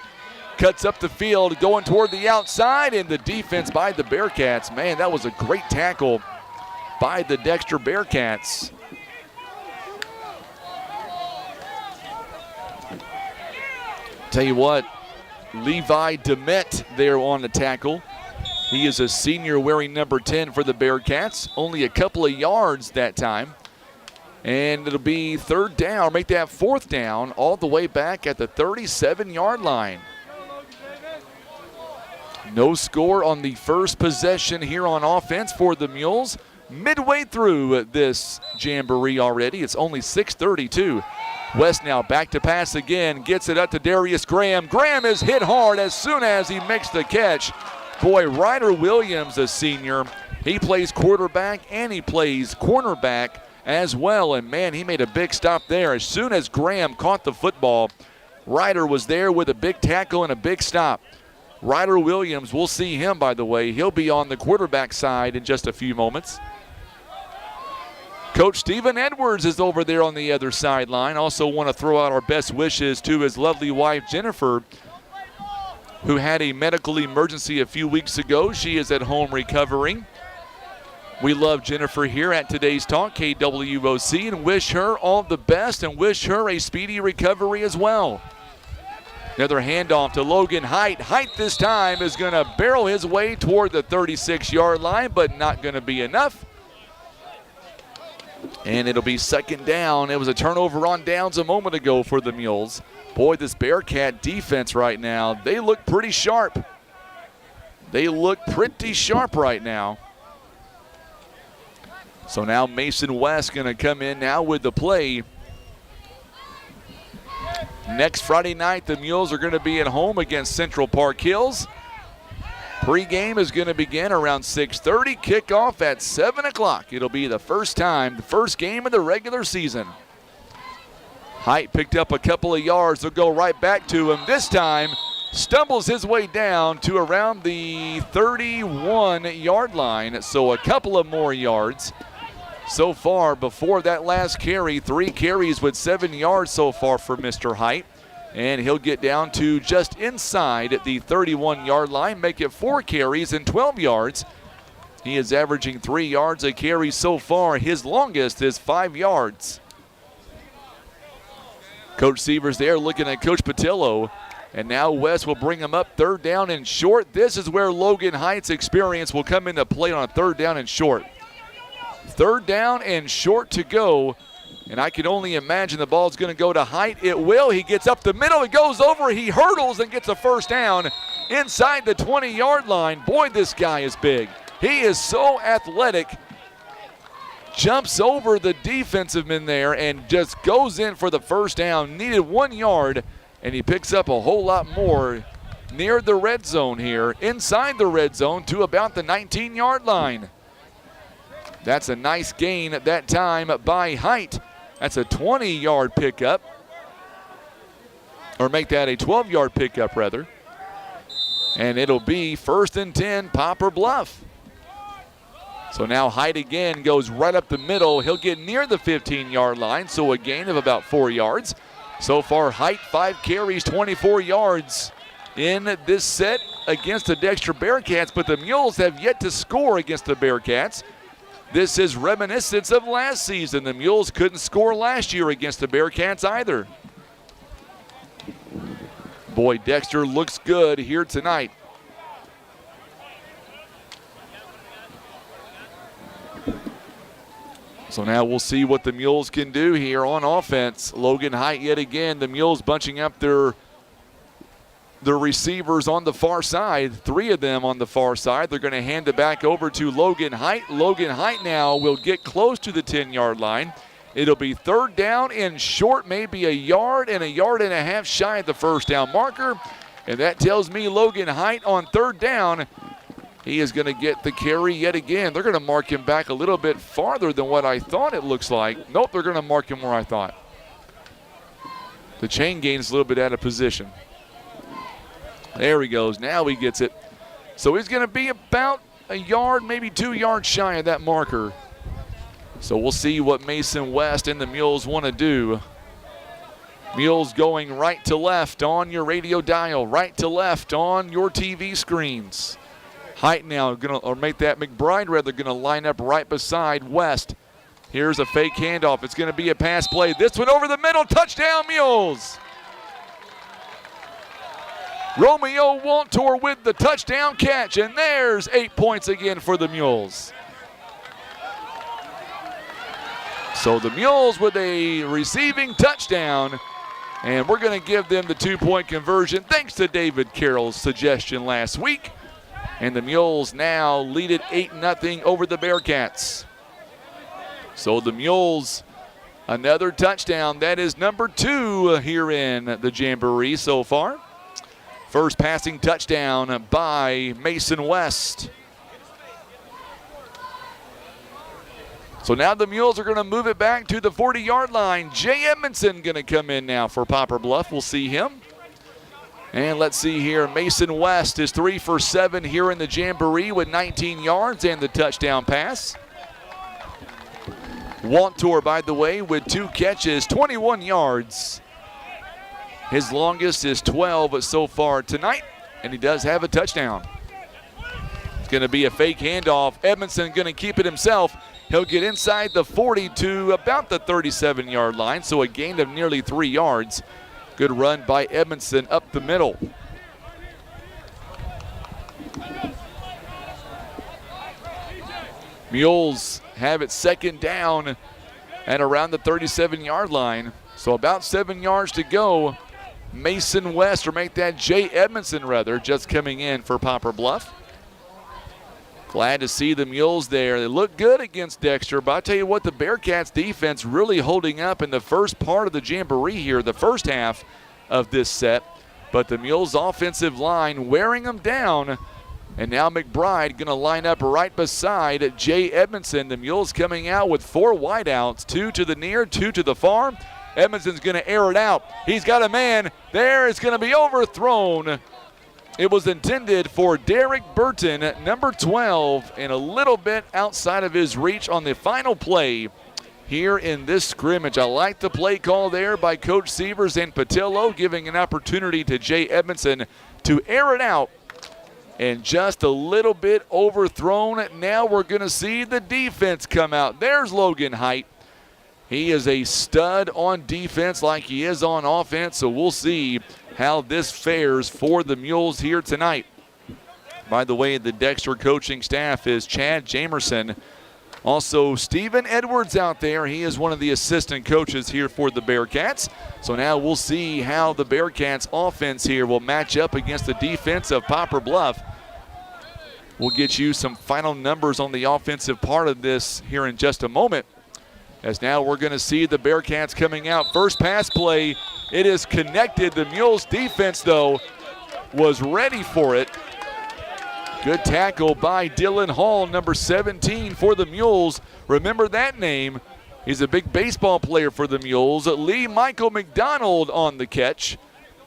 cuts up the field, going toward the outside, and the defense by the Bearcats. Man, that was a great tackle by the Dexter Bearcats. Tell you what, Levi Demet there on the tackle. He is a senior wearing number 10 for the Bearcats. Only a couple of yards that time. And it'll be 3rd down, make that 4th down, all the way back at the 37-yard line. No score on the first possession here on offense for the Mules. Midway through this Jamboree already. It's only 6:32. West now back to pass again. Gets it up to Darius Graham. Graham is hit hard as soon as he makes the catch. Boy, Ryder Williams, a senior, he plays quarterback and he plays cornerback as well. And, man, he made a big stop there. As soon as Graham caught the football, Ryder was there with a big tackle and a big stop. Ryder Williams, we'll see him, by the way. He'll be on the quarterback side in just a few moments. Coach Stephen Edwards is over there on the other sideline. Also want to throw out our best wishes to his lovely wife, Jennifer, who had a medical emergency a few weeks ago. She is at home recovering. We love Jennifer here at Today's Talk, KWOC, and wish her all the best and wish her a speedy recovery as well. Another handoff to Logan Height. Height this time is going to barrel his way toward the 36-yard line, but not going to be enough. And it'll be second down. It was a turnover on downs a moment ago for the Mules. Boy, this Bearcat defense right now, they look pretty sharp. They look pretty sharp right now. So now Mason West going to come in now with the play. Next Friday night, the Mules are going to be at home against Central Park Hills. Pre-game is going to begin around 6:30. Kickoff at 7 o'clock. It'll be the first game of the regular season. Height picked up a couple of yards. They'll go right back to him. This time, stumbles his way down to around the 31-yard line. So a couple of more yards. So far, before that last carry, 3 carries with 7 yards so far for Mr. Height. And he'll get down to just inside the 31-yard line, make it 4 carries and 12 yards. He is averaging 3 yards a carry so far. His longest is 5 yards. Coach Sievers there looking at Coach Patillo. And now West will bring him up third down and short. This is where Logan Height's experience will come into play on a third down and short. Third down and short to go. And I can only imagine the ball's going to go to Height. It will. He gets up the middle. It goes over. He hurdles and gets a first down inside the 20-yard line. Boy, this guy is big. He is so athletic. Jumps over the defensive man there and just goes in for the first down. Needed 1 yard, and he picks up a whole lot more near the red zone here, inside the red zone to about the 19-yard line. That's a nice gain at that time by Height. That's a 20-yard pickup, or make that a 12-yard pickup, rather. And it'll be 1st and 10, Poplar Bluff. So now Height again goes right up the middle. He'll get near the 15-yard line, so a gain of about 4 yards. So far, Height, 5 carries, 24 yards in this set against the Dexter Bearcats, but the Mules have yet to score against the Bearcats. This is reminiscence of last season. The Mules couldn't score last year against the Bearcats either. Boy, Dexter looks good here tonight. So now we'll see what the Mules can do here on offense. Logan Height yet again. The Mules bunching up their receivers on the far side, 3 of them on the far side. They're going to hand it back over to Logan Height. Logan Height now will get close to the 10-yard line. It'll be third down and short, maybe a yard and a half shy of the first down marker. And that tells me Logan Height on third down, he is going to get the carry yet again. They're going to mark him back a little bit farther than what I thought it looks like. Nope, they're going to mark him where I thought. The chain gain is a little bit out of position. There he goes. Now he gets it. So he's going to be about a yard, maybe 2 yards shy of that marker. So we'll see what Mason West and the Mules want to do. Mules going right to left on your radio dial, right to left on your TV screens. Height now going to, or make that McBride rather, going to line up right beside West. Here's a fake handoff. It's going to be a pass play. This one over the middle. Touchdown, Mules. Romeo Waltor with the touchdown catch, and there's 8 points again for the Mules. So the Mules with a receiving touchdown, and we're going to give them the 2-point conversion thanks to David Carroll's suggestion last week. And the Mules now lead it 8-0 over the Bearcats. So the Mules, another touchdown. That is number 2 here in the Jamboree so far. First passing touchdown by Mason West. So now the Mules are going to move it back to the 40-yard line. Jay Edmondson going to come in now for Poplar Bluff. We'll see him. And let's see here, Mason West is 3 for 7 here in the Jamboree with 19 yards and the touchdown pass. Wantor, by the way, with 2 catches, 21 yards. His longest is 12 so far tonight, and he does have a touchdown. It's going to be a fake handoff. Edmondson going to keep it himself. He'll get inside the 40 to about the 37-yard line, so a gain of nearly 3 yards. Good run by Edmondson up the middle. Mules have it second down at around the 37-yard line. So about 7 yards to go. Mason West, or make that Jay Edmondson rather, just coming in for Poplar Bluff. Glad to see the Mules there. They look good against Dexter, but I'll tell you what, the Bearcats defense really holding up in the first part of the Jamboree here, the first half of this set. But the Mules offensive line wearing them down. And now McBride going to line up right beside Jay Edmondson. The Mules coming out with 4 wideouts, 2 to the near, 2 to the far. Edmondson's going to air it out. He's got a man there. It's going to be overthrown. It was intended for Derek Burton, number 12, and a little bit outside of his reach on the final play here in this scrimmage. I like the play call there by Coach Sievers and Patillo, giving an opportunity to Jay Edmondson to air it out. And just a little bit overthrown. Now we're going to see the defense come out. There's Logan Height. He is a stud on defense like he is on offense, so we'll see how this fares for the Mules here tonight. By the way, the Dexter coaching staff is Chad Jamerson. Also, Stephen Edwards out there. He is one of the assistant coaches here for the Bearcats. So now we'll see how the Bearcats offense here will match up against the defense of Poplar Bluff. We'll get you some final numbers on the offensive part of this here in just a moment. As now we're going to see the Bearcats coming out. First pass play, it is connected. The Mules defense, though, was ready for it. Good tackle by Dylan Hall, number 17 for the Mules. Remember that name. He's a big baseball player for the Mules. Lee Michael McDonald on the catch.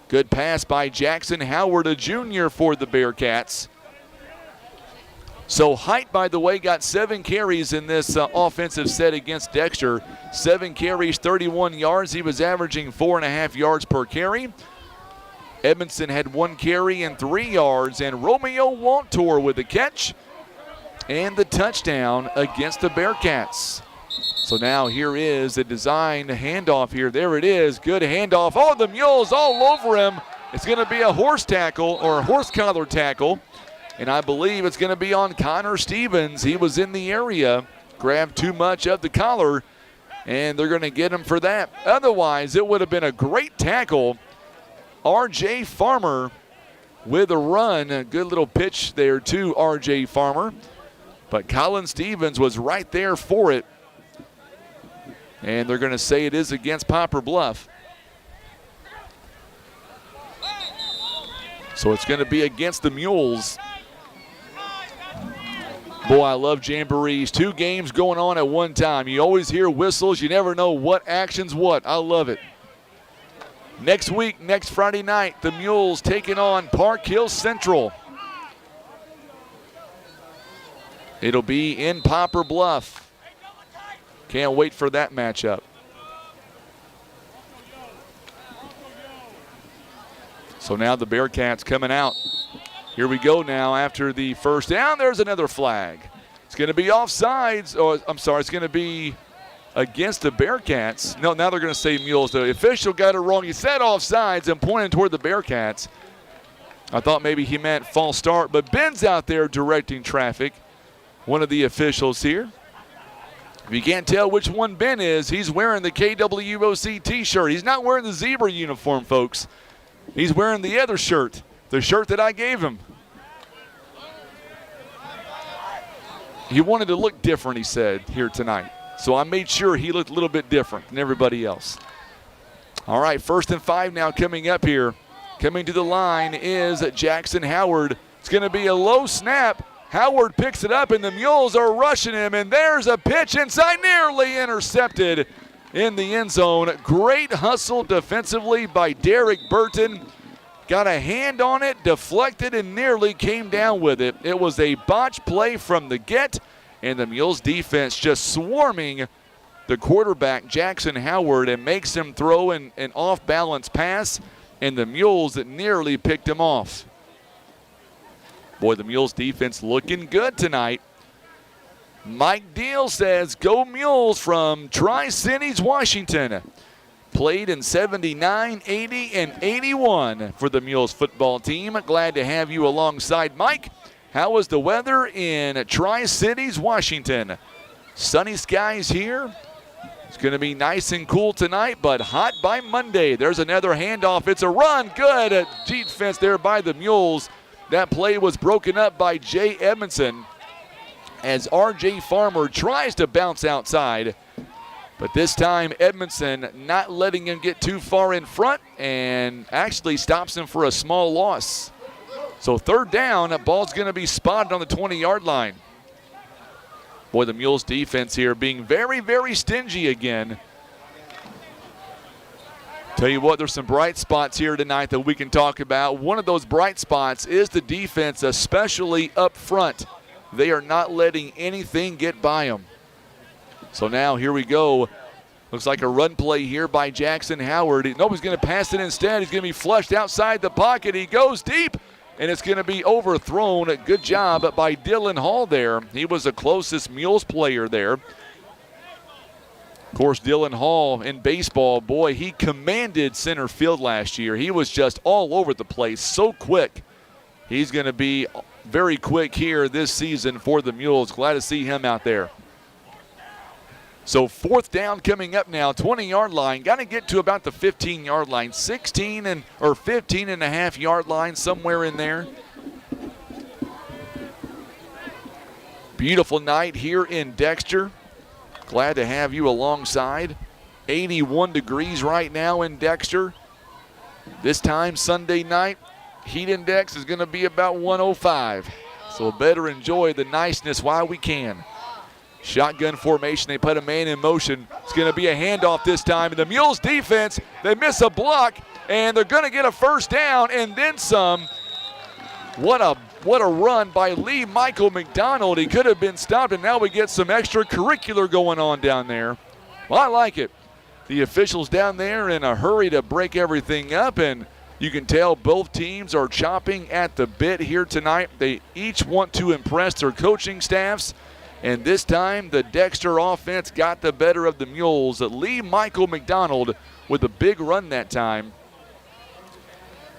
Good pass by Jackson Howard, a junior for the Bearcats. So Height, by the way, got 7 carries in this offensive set against Dexter. 7 carries, 31 yards. He was averaging 4.5 yards per carry. Edmondson had 1 carry and 3 yards. And Romeo Wantor with the catch and the touchdown against the Bearcats. So now here is a designed handoff here. There it is. Good handoff. Oh, the Mules all over him. It's going to be a horse tackle or a horse collar tackle. And I believe it's going to be on Connor Stevens. He was in the area, grabbed too much of the collar, and they're going to get him for that. Otherwise, it would have been a great tackle. R.J. Farmer with a run. A good little pitch there to R.J. Farmer. But Colin Stevens was right there for it. And they're going to say it is against Poplar Bluff. So it's going to be against the Mules. Boy, I love Jamborees. 2 games going on at one time. You always hear whistles. You never know what action's what. I love it. Next week, next Friday night, the Mules taking on Park Hill Central. It'll be in Poplar Bluff. Can't wait for that matchup. So now the Bearcats coming out. Here we go now after the first down. There's another flag. It's going to be offsides. Oh, I'm sorry. It's going to be against the Bearcats. No, now they're going to say Mules. The official got it wrong. He said offsides and pointed toward the Bearcats. I thought maybe he meant false start, but Ben's out there directing traffic, one of the officials here. If you can't tell which one Ben is, he's wearing the KWOC T-shirt. He's not wearing the zebra uniform, folks. He's wearing the other shirt, the shirt that I gave him. he wanted to look different, he said, here tonight. So I made sure he looked a little bit different than everybody else. All right, 1st and 5 now coming up here. Coming to the line is Jackson Howard. It's going to be a low snap. Howard picks it up, and the Mules are rushing him, and there's a pitch inside, nearly intercepted in the end zone. Great hustle defensively by Derek Burton. Got a hand on it, deflected, and nearly came down with it. It was a botch play from the get, and the Mules defense just swarming the quarterback, Jackson Howard, and makes him throw an off-balance pass, and the Mules nearly picked him off. Boy, the Mules defense looking good tonight. Mike Deal says, "Go Mules," from Tri-Cities, Washington. Played in 79, 80, and 81 for the Mules football team. Glad to have you alongside, Mike. How was the weather in Tri-Cities, Washington? Sunny skies here. It's going to be nice and cool tonight, but hot by Monday. There's another handoff. It's a run. Good defense there by the Mules. That play was broken up by Jay Edmondson as R.J. Farmer tries to bounce outside. But this time, Edmondson not letting him get too far in front and actually stops him for a small loss. So 3rd down, that ball's going to be spotted on the 20-yard line. Boy, the Mules defense here being very, very stingy again. Tell you what, there's some bright spots here tonight that we can talk about. One of those bright spots is the defense, especially up front. They are not letting anything get by them. So now here we go. Looks like a run play here by Jackson Howard. Nobody's going to pass it instead. He's going to be flushed outside the pocket. He goes deep, and it's going to be overthrown. Good job by Dylan Hall there. He was the closest Mules player there. Of course, Dylan Hall in baseball, boy, he commanded center field last year. He was just all over the place, so quick. He's going to be very quick here this season for the Mules. Glad to see him out there. So 4th down coming up now, 20-yard line. Got to get to about the 15-yard line, 15 and a half yard line, somewhere in there. Beautiful night here in Dexter. Glad to have you alongside. 81 degrees right now in Dexter. This time Sunday night, heat index is going to be about 105. So better enjoy the niceness while we can. Shotgun formation, they put a man in motion. It's going to be a handoff this time. And the Mules defense, they miss a block, and they're going to get a 1st down and then some. What a run by Lee Michael McDonald. He could have been stopped, and now we get some extracurricular going on down there. Well, I like it. The officials down there in a hurry to break everything up, and you can tell both teams are chomping at the bit here tonight. They each want to impress their coaching staffs, and this time the Dexter offense got the better of the Mules. Lee Michael McDonald with a big run that time.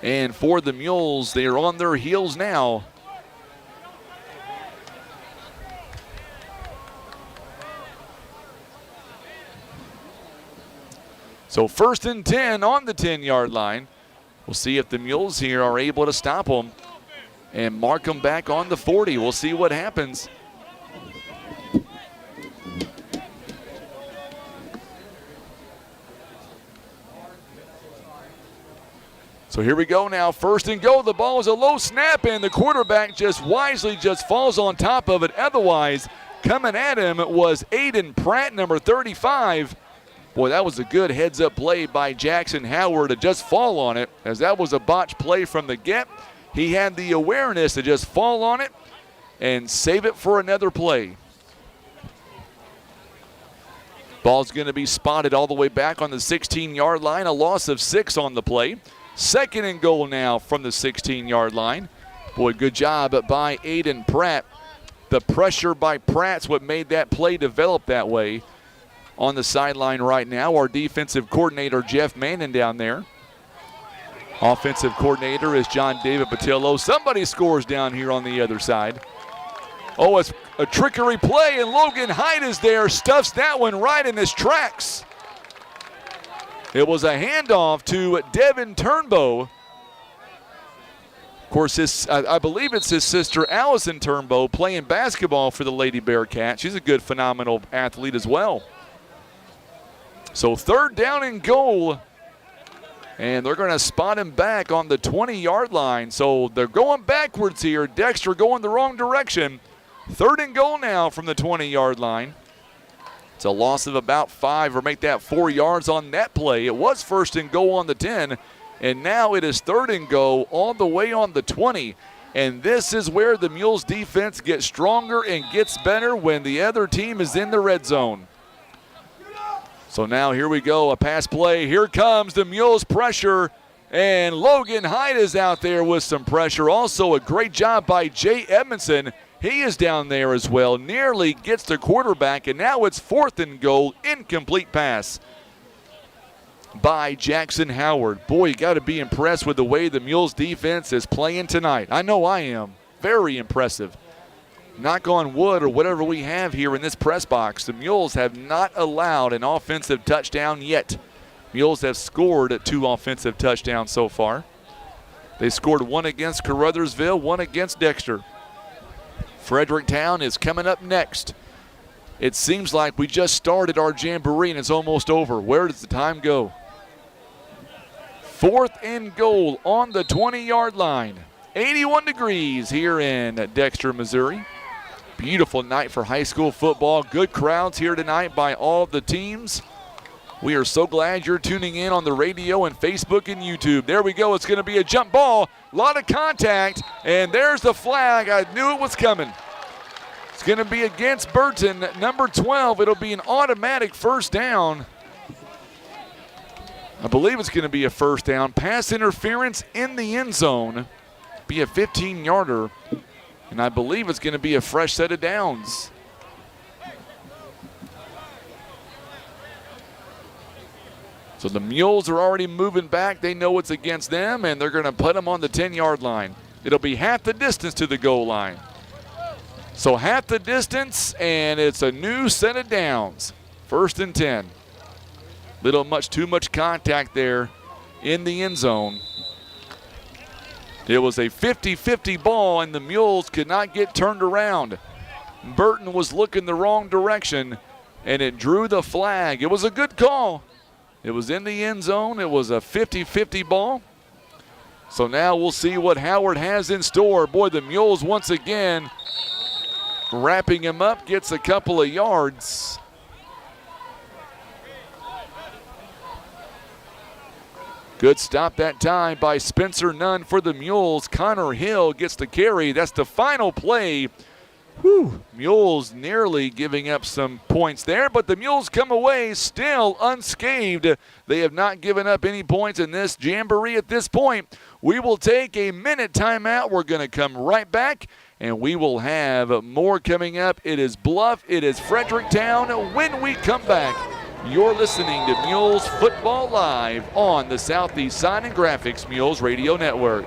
And for the Mules, they are on their heels now. So 1st and 10 on the 10-yard line. We'll see if the Mules here are able to stop them and mark them back on the 40. We'll see what happens. So here we go now, 1st and goal. The ball is a low snap, and the quarterback just wisely falls on top of it. Otherwise, coming at him was Aiden Pratt, number 35. Boy, that was a good heads-up play by Jackson Howard to just fall on it, as that was a botch play from the get. He had the awareness to just fall on it and save it for another play. Ball's going to be spotted all the way back on the 16-yard line, a loss of 6 on the play. 2nd and goal now from the 16-yard line. Boy, good job by Aiden Pratt. The pressure by Pratt's what made that play develop that way. On the sideline right now, our defensive coordinator, Jeff Manning, down there. Offensive coordinator is John David Patillo. Somebody scores down here on the other side. Oh, it's a trickery play, and Logan Hyde is there, stuffs that one right in his tracks. It was a handoff to Devin Turnbow. Of course, I believe it's his sister Allison Turnbow playing basketball for the Lady Bearcats. She's a good, phenomenal athlete as well. So 3rd down and goal. And they're going to spot him back on the 20-yard line. So they're going backwards here. Dexter going the wrong direction. 3rd and goal now from the 20-yard line. It's a loss of about 5, or make that 4 yards on that play. It was 1st and goal on the 10, and now it is 3rd and goal all the way on the 20. And this is where the Mules defense gets stronger and gets better when the other team is in the red zone. So now here we go, a pass play. Here comes the Mules pressure, and Logan Hyde is out there with some pressure. Also a great job by Jay Edmondson. He is down there as well, nearly gets the quarterback, and now it's 4th and goal, incomplete pass by Jackson Howard. Boy, you got to be impressed with the way the Mules defense is playing tonight. I know I am. Very impressive. Knock on wood or whatever we have here in this press box, the Mules have not allowed an offensive touchdown yet. Mules have scored 2 offensive touchdowns so far. They scored 1 against Caruthersville, 1 against Dexter. Fredericktown is coming up next. It seems like we just started our Jamboree and it's almost over. Where does the time go? 4th and goal on the 20-yard line. 81 degrees here in Dexter, Missouri. Beautiful night for high school football. Good crowds here tonight by all of the teams. We are so glad you're tuning in on the radio and Facebook and YouTube. There we go. It's going to be a jump ball. A lot of contact. And there's the flag. I knew it was coming. It's going to be against Burton, number 12. It'll be an automatic 1st down. I believe it's going to be a 1st down. Pass interference in the end zone. Be a 15-yarder. And I believe it's going to be a fresh set of downs. So the Mules are already moving back. They know it's against them, and they're going to put them on the 10-yard line. It'll be half the distance to the goal line. So half the distance, and it's a new set of downs. 1st and 10. Too much contact there in the end zone. It was a 50-50 ball, and the Mules could not get turned around. Burton was looking the wrong direction, and it drew the flag. It was a good call. It was in the end zone. It was a 50-50 ball. So now we'll see what Howard has in store. Boy, the Mules once again wrapping him up, gets a couple of yards. Good stop that time by Spencer Nunn for the Mules. Connor Hill gets the carry. That's the final play. Whew. Mules nearly giving up some points there, but the Mules come away still unscathed. They have not given up any points in this Jamboree at this point. We will take a minute timeout. We're going to come right back, and we will have more coming up. It is Bluff. It is Fredericktown. When we come back, you're listening to Mules Football Live on the Southeast Sign and Graphics Mules Radio Network.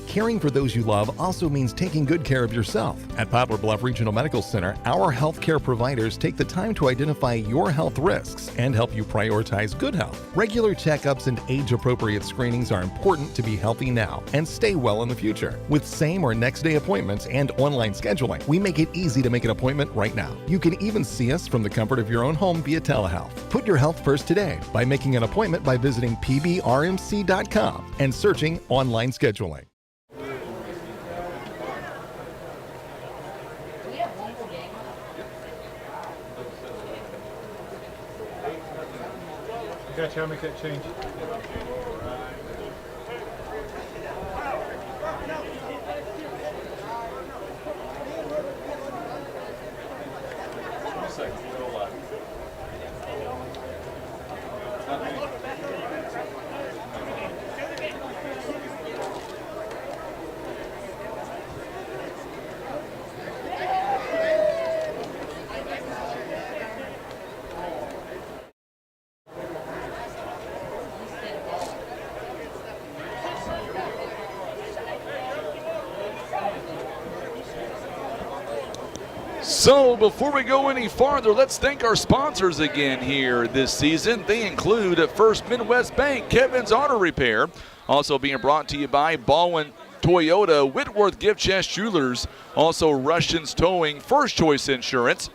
Caring for those you love also means taking good care of yourself. At Poplar Bluff Regional Medical Center, our healthcare providers take the time to identify your health risks and help you prioritize good health. Regular checkups and age-appropriate screenings are important to be healthy now and stay well in the future. With same or next day appointments and online scheduling, we make it easy to make an appointment right now. You can even see us from the comfort of your own home via telehealth. Put your health first today by making an appointment by visiting pbrmc.com and searching online scheduling. Gotcha, I'll make that change. So before we go any farther, let's thank our sponsors again here this season. They include First Midwest Bank, Kevin's Auto Repair, also being brought to you by Baldwin Toyota, Whitworth Gift Chest Jewelers, also Russians Towing, First Choice Insurance,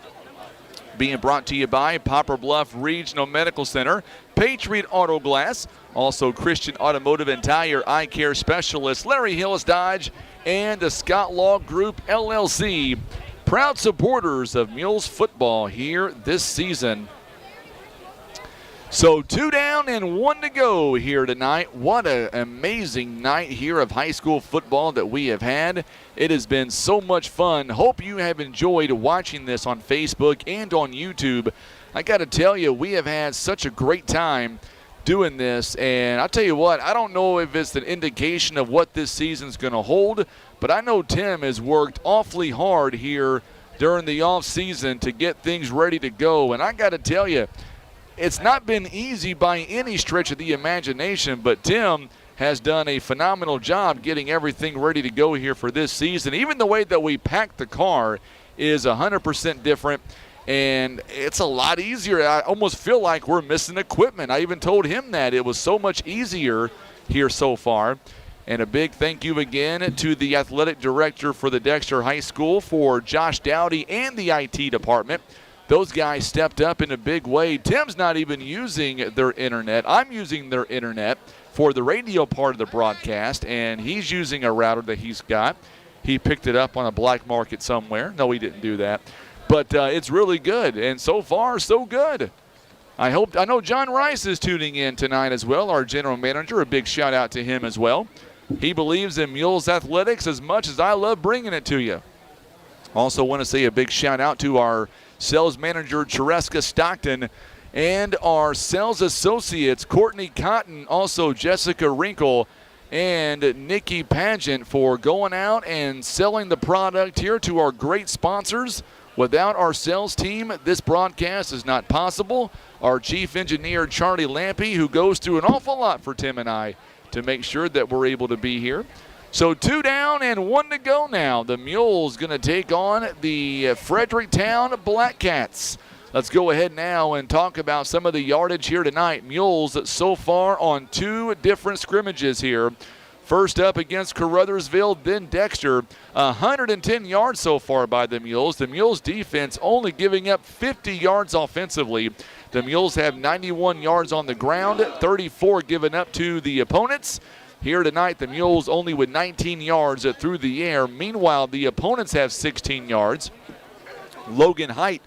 being brought to you by Poplar Bluff Regional Medical Center, Patriot Auto Glass, also Christian Automotive and Tire Eye Care Specialist, Larry Hillis Dodge, and the Scott Law Group LLC. Proud supporters of Mules football here this season. So 2 down and 1 to go here tonight. What an amazing night here of high school football that we have had. It has been so much fun. Hope you have enjoyed watching this on Facebook and on YouTube. I got to tell you, we have had such a great time doing this, and I'll tell you what, I don't know if it's an indication of what this season's going to hold, but I know Tim has worked awfully hard here during the off season to get things ready to go, and I got to tell you, it's not been easy by any stretch of the imagination, but Tim has done a phenomenal job getting everything ready to go here for this season. Even the way that we packed the car is 100% different, and it's a lot easier. I almost feel like we're missing equipment. I even told him that. It was so much easier here so far. And a big thank you again to the athletic director for the Dexter High School, for Josh Dowdy and the IT department. Those guys stepped up in a big way. Tim's not even using their internet. I'm using their internet for the radio part of the broadcast, and he's using a router that he's got. He picked it up on a black market somewhere. No, he didn't do that. But it's really good, and so far, so good. I know John Rice is tuning in tonight as well, our general manager. A big shout out to him as well. He believes in Mules athletics as much as I love bringing it to you. Also want to say a big shout out to our sales manager, Chereska Stockton, and our sales associates, Courtney Cotton, also Jessica Wrinkle, and Nikki Pageant, for going out and selling the product here to our great sponsors. Without our sales team, this broadcast is not possible. Our chief engineer, Charlie Lampy, who goes through an awful lot for Tim and I to make sure that we're able to be here. So 2 down and 1 to go now. The Mules going to take on the Fredericktown Black Cats. Let's go ahead now and talk about some of the yardage here tonight. Mules so far on 2 different scrimmages here. First up against Caruthersville, then Dexter. 110 yards so far by the Mules. The Mules defense only giving up 50 yards offensively. The Mules have 91 yards on the ground, 34 given up to the opponents. Here tonight, the Mules only with 19 yards through the air. Meanwhile, the opponents have 16 yards. Logan Height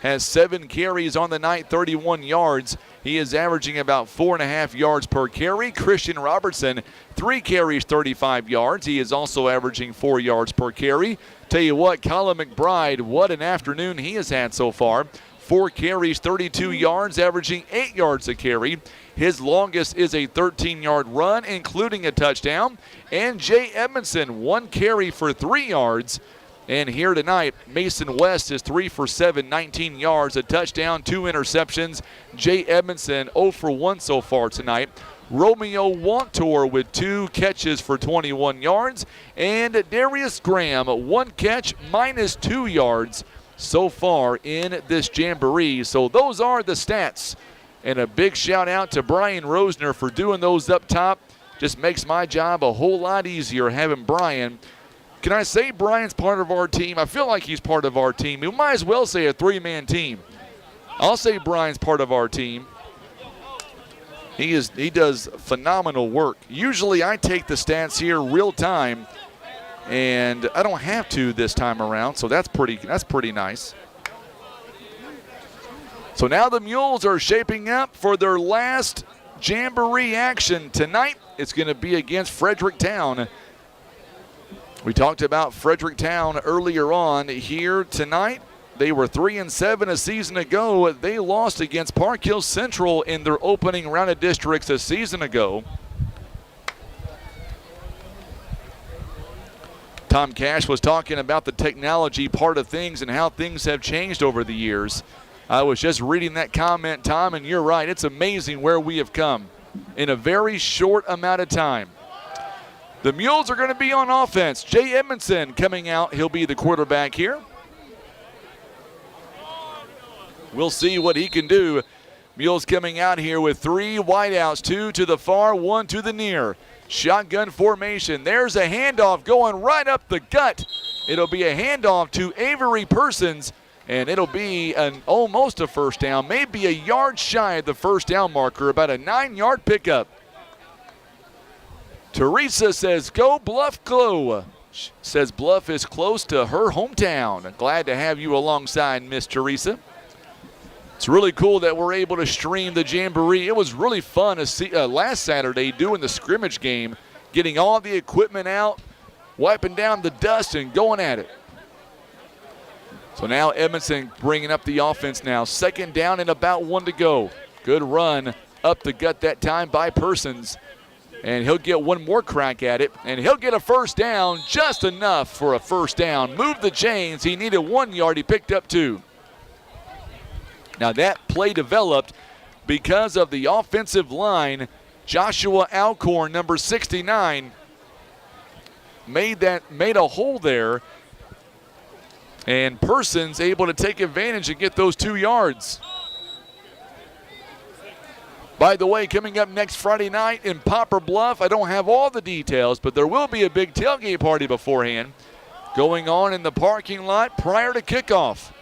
has 7 carries on the night, 31 yards. He is averaging about 4.5 yards per carry. Christian Robertson, 3 carries, 35 yards. He is also averaging 4 yards per carry. Tell you what, Colin McBride, what an afternoon he has had so far. 4 carries, 32 yards, averaging 8 yards a carry. His longest is a 13-yard run, including a touchdown. And Jay Edmondson, 1 carry for 3 yards. And here tonight, Mason West is 3 for 7, 19 yards, a touchdown, 2 interceptions. Jay Edmondson 0 for 1 so far tonight. Romeo Wantor with 2 catches for 21 yards. And Darius Graham, 1 catch, minus 2 yards so far in this Jamboree. So those are the stats. And a big shout out to Brian Rosner for doing those up top. Just makes my job a whole lot easier having Brian. Can I say Brian's part of our team? I feel like he's part of our team. We might as well say a 3-man team. I'll say Brian's part of our team. He does phenomenal work. Usually I take the stats here real time, and I don't have to this time around, so that's pretty nice. So now the Mules are shaping up for their last Jamboree action tonight. It's going to be against Fredericktown. We talked about Fredericktown earlier on here tonight. They were 3-7 a season ago. They lost against Park Hill Central in their opening round of districts a season ago. Tom Cash was talking about the technology part of things and how things have changed over the years. I was just reading that comment, Tom, and you're right. It's amazing where we have come in a very short amount of time. The Mules are going to be on offense. Jay Edmondson coming out. He'll be the quarterback here. We'll see what he can do. Mules coming out here with 3 wideouts, 2 to the far, 1 to the near. Shotgun formation. There's a handoff going right up the gut. It'll be a handoff to Avery Persons, and it'll be almost a first down, maybe a yard shy of the first down marker, about a 9-yard pickup. Teresa says, go Bluff Glow. Says Bluff is close to her hometown. Glad to have you alongside, Miss Teresa. It's really cool that we're able to stream the Jamboree. It was really fun to see last Saturday doing the scrimmage game, getting all the equipment out, wiping down the dust and going at it. So now Edmondson bringing up the offense now. 2nd down and about 1 to go. Good run up the gut that time by Persons. And he'll get one more crack at it, and he'll get a first down, just enough for a first down. Move the chains. He needed 1 yard. He picked up 2. Now that play developed because of the offensive line. Joshua Alcorn, number 69, made a hole there, and Persons able to take advantage and get those 2 yards. By the way, coming up next Friday night in Poplar Bluff, I don't have all the details, but there will be a big tailgate party beforehand going on in the parking lot prior to kickoff.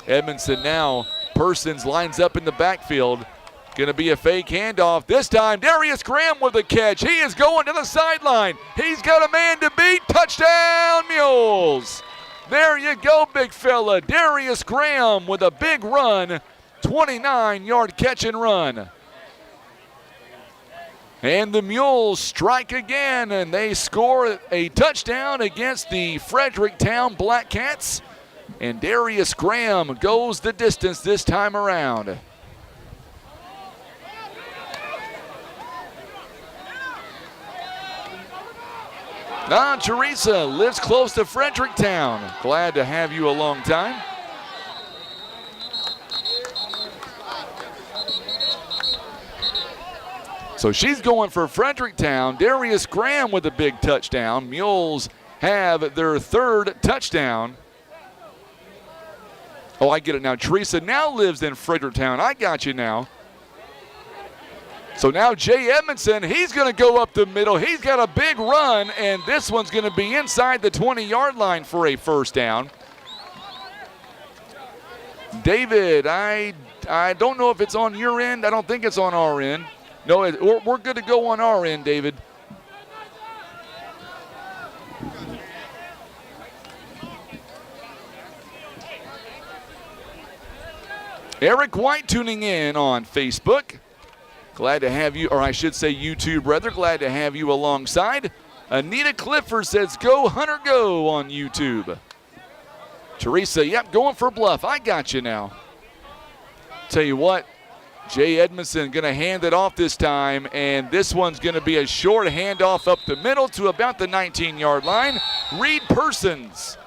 Edmondson now. Persons lines up in the backfield. Going to be a fake handoff. This time, Darius Graham with a catch. He is going to the sideline. He's got a man to beat. Touchdown, Mules. There you go, big fella. Darius Graham with a big run. 29-yard catch and run. And the Mules strike again, and they score a touchdown against the Fredericktown Black Cats. And Darius Graham goes the distance this time around. Now Teresa lives close to Fredericktown. Glad to have you a long time. So she's going for Fredericktown. Darius Graham with a big touchdown. Mules have their 3rd touchdown. Oh, I get it now. Teresa now lives in Fredericktown. I got you now. So now Jay Edmondson, he's going to go up the middle. He's got a big run, and this one's going to be inside the 20-yard line for a first down. David, I don't know if it's on your end. I don't think it's on our end. No, we're good to go on our end, David. Eric White tuning in on Facebook. Glad to have you, or I should say YouTube, rather. Glad to have you alongside. Anita Clifford says, go Hunter, go on YouTube. Teresa, yep, going for Bluff. I got you now. Tell you what, Jay Edmondson going to hand it off this time, and this one's going to be a short handoff up the middle to about the 19-yard line. Reed Persons.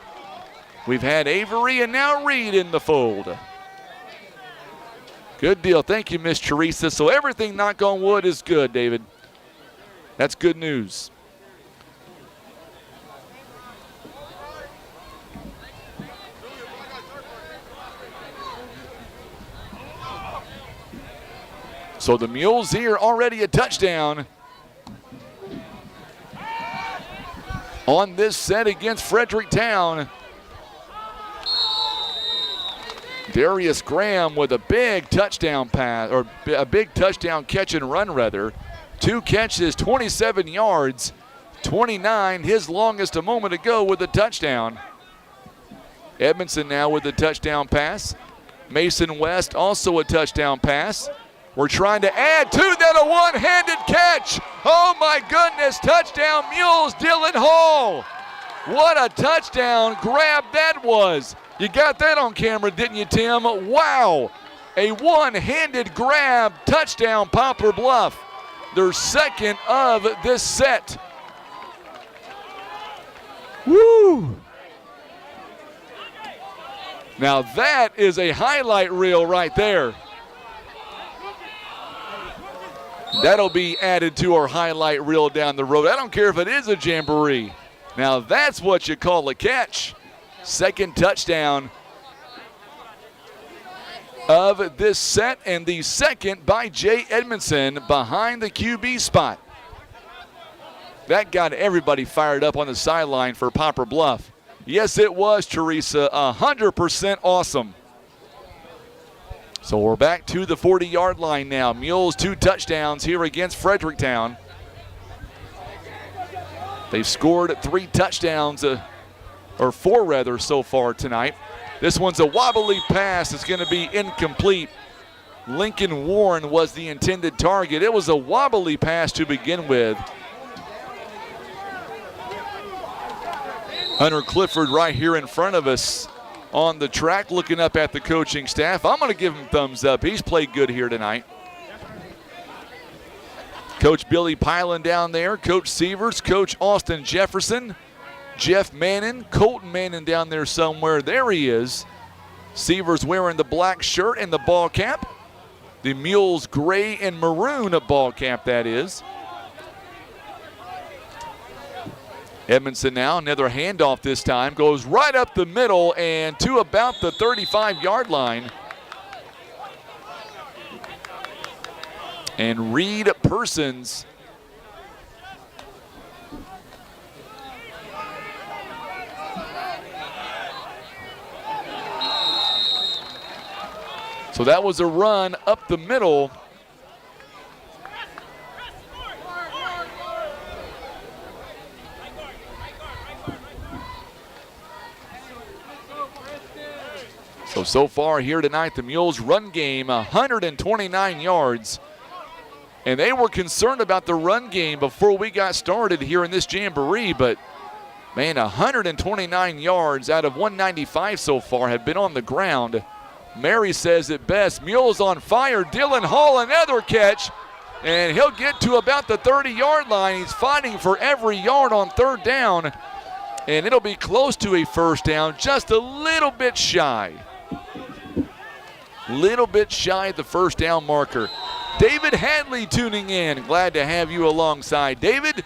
We've had Avery and now Reed in the fold. Good deal. Thank you, Miss Teresa. So everything, knock on wood, is good, David. That's good news. So the Mules here already a touchdown on this set against Fredericktown. Darius Graham with a big touchdown pass, or a big touchdown catch and run rather. 2 catches, 27 yards, 29, his longest a moment ago with a touchdown. Edmondson now with a touchdown pass. Mason West also a touchdown pass. We're trying to add to that a one-handed catch. Oh my goodness, touchdown Mules, Dylan Hall. What a touchdown grab that was. You got that on camera, didn't you, Tim? Wow. A one-handed grab, touchdown Poplar Bluff. Their 2nd of this set. Woo. Now that is a highlight reel right there. That'll be added to our highlight reel down the road. I don't care if it is a Jamboree. Now that's what you call a catch. 2nd touchdown of this set, and the second by Jay Edmondson behind the QB spot. That got everybody fired up on the sideline for Poplar Bluff. Yes, it was, Teresa, 100% awesome. So we're back to the 40-yard line now. Mules 2 touchdowns here against Fredericktown. They've scored 3 touchdowns, or 4 rather, so far tonight. This one's a wobbly pass. It's going to be incomplete. Lincoln Warren was the intended target. It was a wobbly pass to begin with. Hunter Clifford right here in front of us on the track looking up at the coaching staff. I'm going to give him thumbs up. He's played good here tonight. Coach Billy Pylan down there, Coach Sievers, Coach Austin Jefferson, Jeff Mannon, Colton Mannon down there somewhere. There he is. Sievers wearing the black shirt and the ball cap. The Mules gray and maroon ball cap, that is. Edmondson now, another handoff this time, goes right up the middle and to about the 35-yard line. And Reed Persons so that was a run up the middle. So far here tonight, the Mules run game, 129 yards. And they were concerned about the run game before we got started here in this Jamboree, but man, 129 yards out of 195 so far have been on the ground. Mary says it best, Mules on fire. Dylan Hall, another catch, and he'll get to about the 30-yard line. He's fighting for every yard on third down, and it'll be close to a first down, just a little bit shy. Little bit shy of the first down marker. David Hadley tuning in. Glad to have you alongside. David,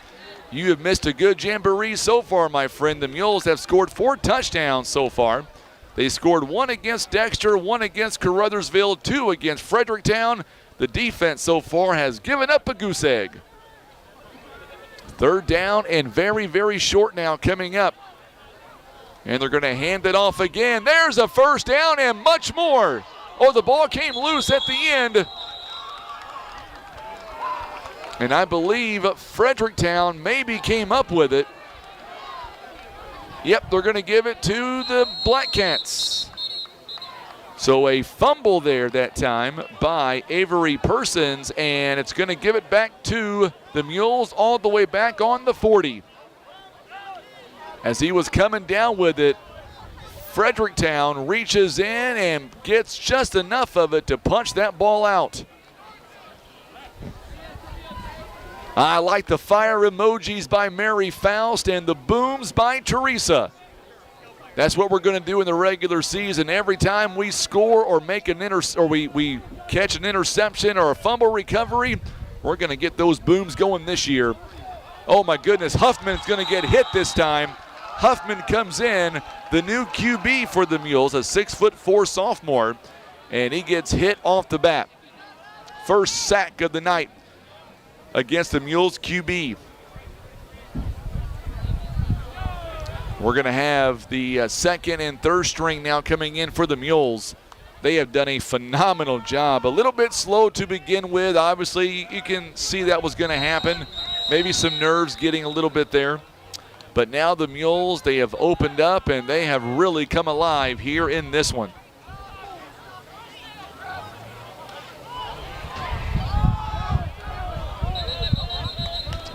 you have missed a good Jamboree so far, my friend. The Mules have scored 4 touchdowns so far. They scored 1 against Dexter, 1 against Caruthersville, 2 against Fredericktown. The defense so far has given up a goose egg. Third down and very, very short now coming up. And they're going to hand it off again. There's a first down and much more. Oh, the ball came loose at the end. And I believe Fredericktown maybe came up with it. Yep, they're going to give it to the Black Cats. So a fumble there that time by Avery Persons, and it's going to give it back to the Mules all the way back on the 40. As he was coming down with it, Fredericktown reaches in and gets just enough of it to punch that ball out. I like the fire emojis by Mary Faust and the booms by Teresa. That's what we're going to do in the regular season. Every time we score or make an we catch an interception or a fumble recovery, we're going to get those booms going this year. Oh my goodness, Huffman's going to get hit this time. Huffman comes in, the new QB for the Mules, a 6'4" sophomore, and he gets hit off the bat. First sack of the night against the Mules QB. We're going to have the second and third string now coming in for the Mules. They have done a phenomenal job. A little bit slow to begin with. Obviously, you can see that was going to happen. Maybe some nerves getting a little bit there. But now the Mules, they have opened up and they have really come alive here in this one.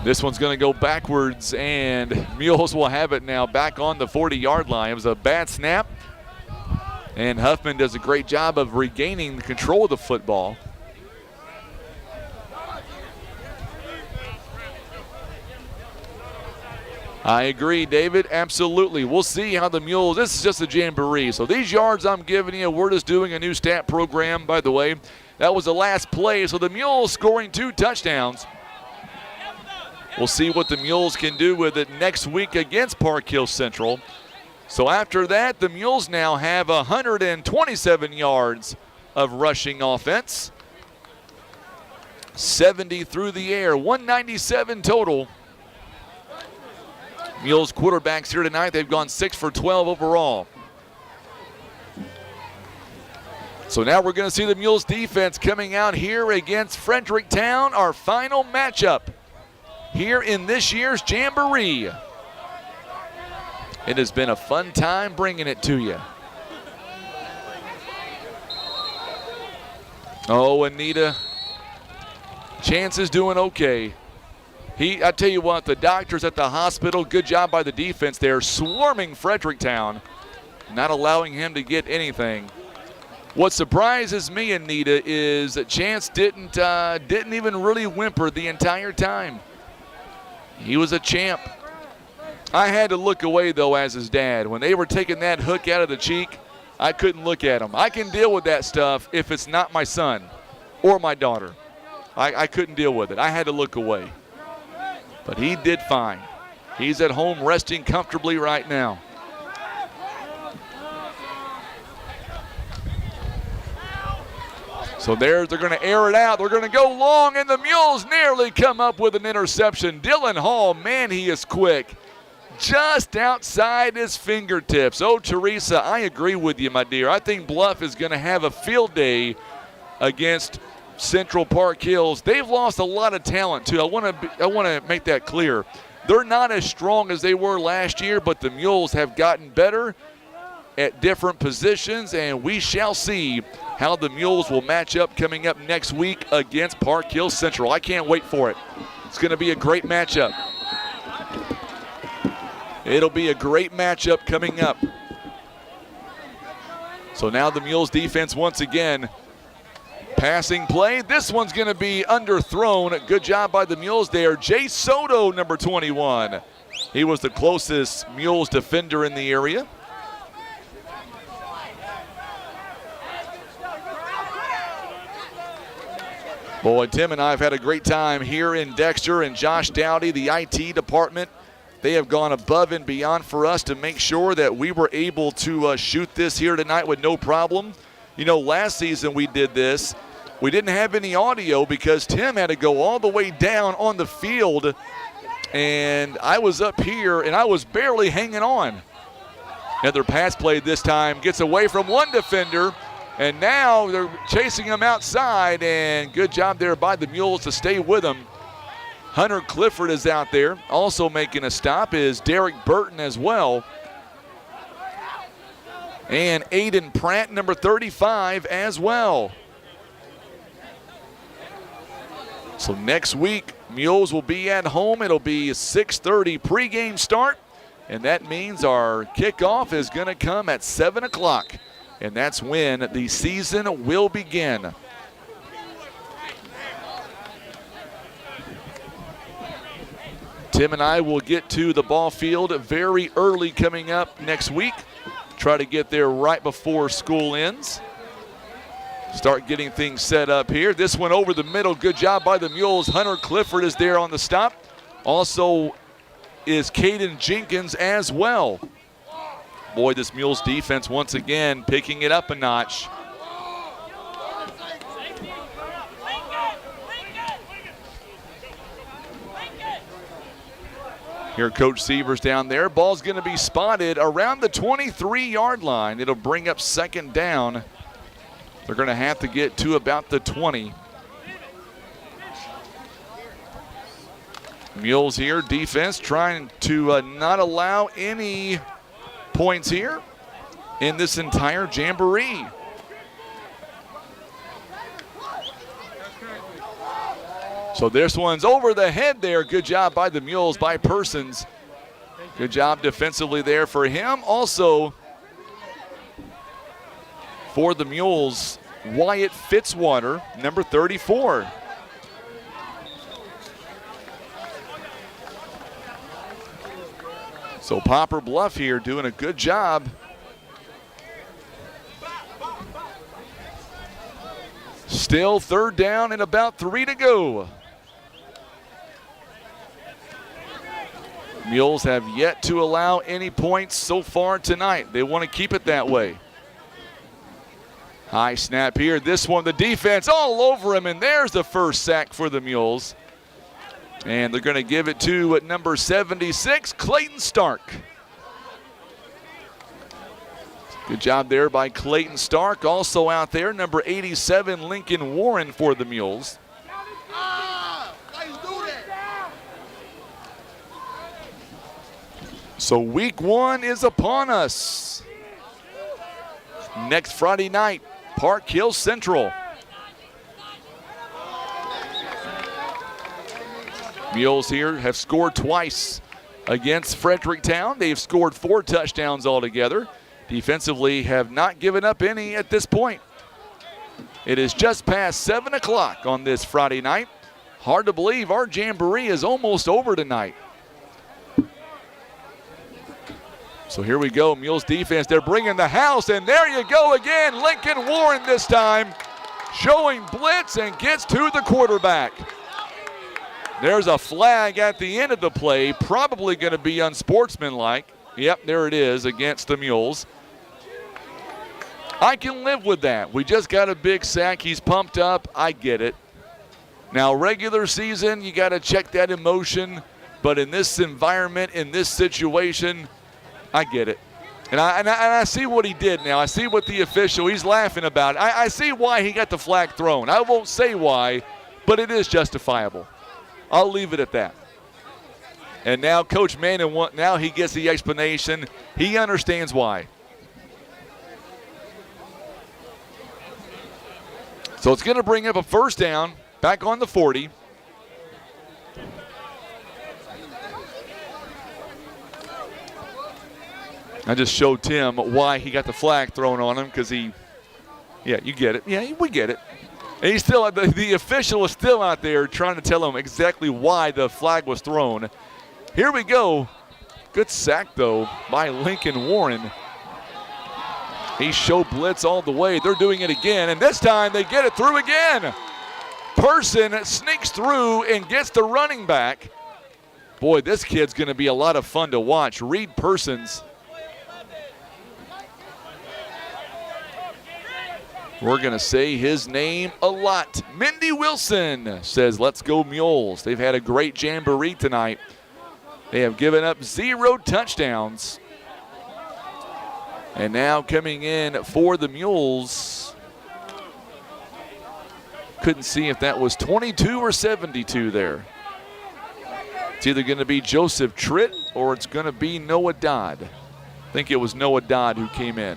This one's going to go backwards, and Mules will have it now back on the 40-yard line. It was a bad snap, and Huffman does a great job of regaining the control of the football. I agree, David, absolutely. We'll see how the Mules, this is just a Jamboree. So these yards I'm giving you, we're just doing a new stat program, by the way. That was the last play, so the Mules scoring 2 touchdowns. We'll see what the Mules can do with it next week against Park Hill Central. So after that, the Mules now have 127 yards of rushing offense. 70 through the air, 197 total. Mules quarterbacks here tonight, they've gone 6 for 12 overall. So now we're going to see the Mules defense coming out here against Fredericktown, our final matchup here in this year's Jamboree. It has been a fun time bringing it to you. Oh, Anita, Chance is doing okay. I tell you what, the doctors at the hospital, good job by the defense there, swarming Fredericktown, not allowing him to get anything. What surprises me, Anita, is that Chance didn't even really whimper the entire time. He was a champ. I had to look away, though, as his dad. When they were taking that hook out of the cheek, I couldn't look at him. I can deal with that stuff if it's not my son or my daughter. I couldn't deal with it. I had to look away. But he did fine. He's at home resting comfortably right now. So they're going to air it out. They're going to go long, and the Mules nearly come up with an interception. Dylan Hall, man, he is quick. Just outside his fingertips. Oh, Teresa, I agree with you, my dear. I think Bluff is going to have a field day against Central Park Hills. They've lost a lot of talent, too. I want to make that clear. They're not as strong as they were last year, but the Mules have gotten better at different positions, and we shall see how the Mules will match up coming up next week against Park Hills Central. I can't wait for it. It's going to be a great matchup. It'll be a great matchup coming up. So now the Mules defense once again. Passing play. This one's going to be underthrown. Good job by the Mules there. Jay Soto, number 21. He was the closest Mules defender in the area. Boy, Tim and I have had a great time here in Dexter, and Josh Dowdy, the IT department. They have gone above and beyond for us to make sure that we were able to shoot this here tonight with no problem. You know, last season we did this. We didn't have any audio because Tim had to go all the way down on the field, and I was up here, and I was barely hanging on. Another pass play this time gets away from one defender, and now they're chasing him outside, and good job there by the Mules to stay with him. Hunter Clifford is out there. Also making a stop is Derek Burton as well. And Aiden Pratt, number 35, as well. So next week, Mules will be at home. It'll be a 6:30 pregame start, and that means our kickoff is going to come at 7 o'clock, and that's when the season will begin. Tim and I will get to the ball field very early coming up next week. Try to get there right before school ends. Start getting things set up here. This one over the middle. Good job by the Mules. Hunter Clifford is there on the stop. Also is Caden Jenkins as well. Boy, this Mules defense once again picking it up a notch. Here, Coach Sievers down there. Ball's going to be spotted around the 23-yard line. It'll bring up second down. They're going to have to get to about the 20. Mules here, defense trying to not allow any points here in this entire Jamboree. So this one's over the head there. Good job by the Mules, by Persons. Good job defensively there for him. Also for the Mules, Wyatt Fitzwater, number 34. So Poplar Bluff here doing a good job. Still third down and about 3 to go. Mules have yet to allow any points so far tonight. They want to keep it that way. High snap here. This one, the defense all over him, and there's the first sack for the Mules. And they're going to give it to number 76, Clayton Stark. Good job there by Clayton Stark. Also out there, number 87, Lincoln Warren for the Mules. So week 1 is upon us. Next Friday night, Park Hill Central. Mules here have scored twice against Fredericktown. They've scored 4 touchdowns altogether. Defensively have not given up any at this point. It is just past 7 o'clock on this Friday night. Hard to believe our Jamboree is almost over tonight. So here we go, Mules defense. They're bringing the house, and there you go again. Lincoln Warren this time showing blitz and gets to the quarterback. There's a flag at the end of the play, probably going to be unsportsmanlike. Yep, there it is against the Mules. I can live with that. We just got a big sack. He's pumped up. I get it. Now, regular season, you got to check that emotion. But in this environment, in this situation, I get it. And I see what he did now. I see what the official, he's laughing about it. I see why he got the flag thrown. I won't say why, but it is justifiable. I'll leave it at that. And now Coach Manning, now he gets the explanation. He understands why. So it's going to bring up a first down, back on the 40. I just showed Tim why he got the flag thrown on him, because yeah, you get it. Yeah, we get it. And he's still, the official is still out there trying to tell him exactly why the flag was thrown. Here we go. Good sack, though, by Lincoln Warren. He showed blitz all the way. They're doing it again, and this time they get it through again. Person sneaks through and gets the running back. Boy, this kid's going to be a lot of fun to watch. Reed Persons. We're going to say his name a lot. Mindy Wilson says, let's go Mules. They've had a great Jamboree tonight. They have given up 0 touchdowns. And now coming in for the Mules. Couldn't see if that was 22 or 72 there. It's either going to be Joseph Tritt or it's going to be Noah Dodd. I think it was Noah Dodd who came in.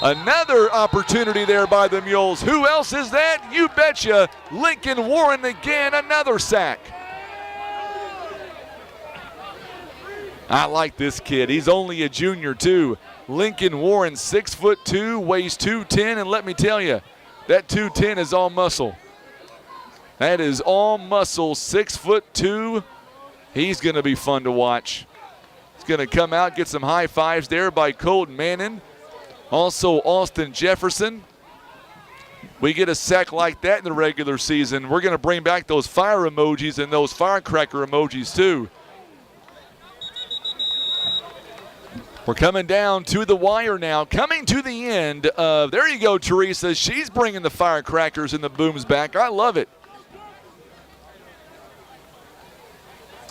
Another opportunity there by the Mules. Who else is that? You betcha. Lincoln Warren again, another sack. I like this kid. He's only a junior too. Lincoln Warren, 6'2", weighs 210, and let me tell you, that 210 is all muscle. That is all muscle, 6'2". He's going to be fun to watch. He's going to come out, get some high fives there by Colton Manning. Also, Austin Jefferson. We get a sack like that in the regular season, we're going to bring back those fire emojis and those firecracker emojis too. We're coming down to the wire now, coming to the end of, there you go, Teresa. She's bringing the firecrackers and the booms back. I love it.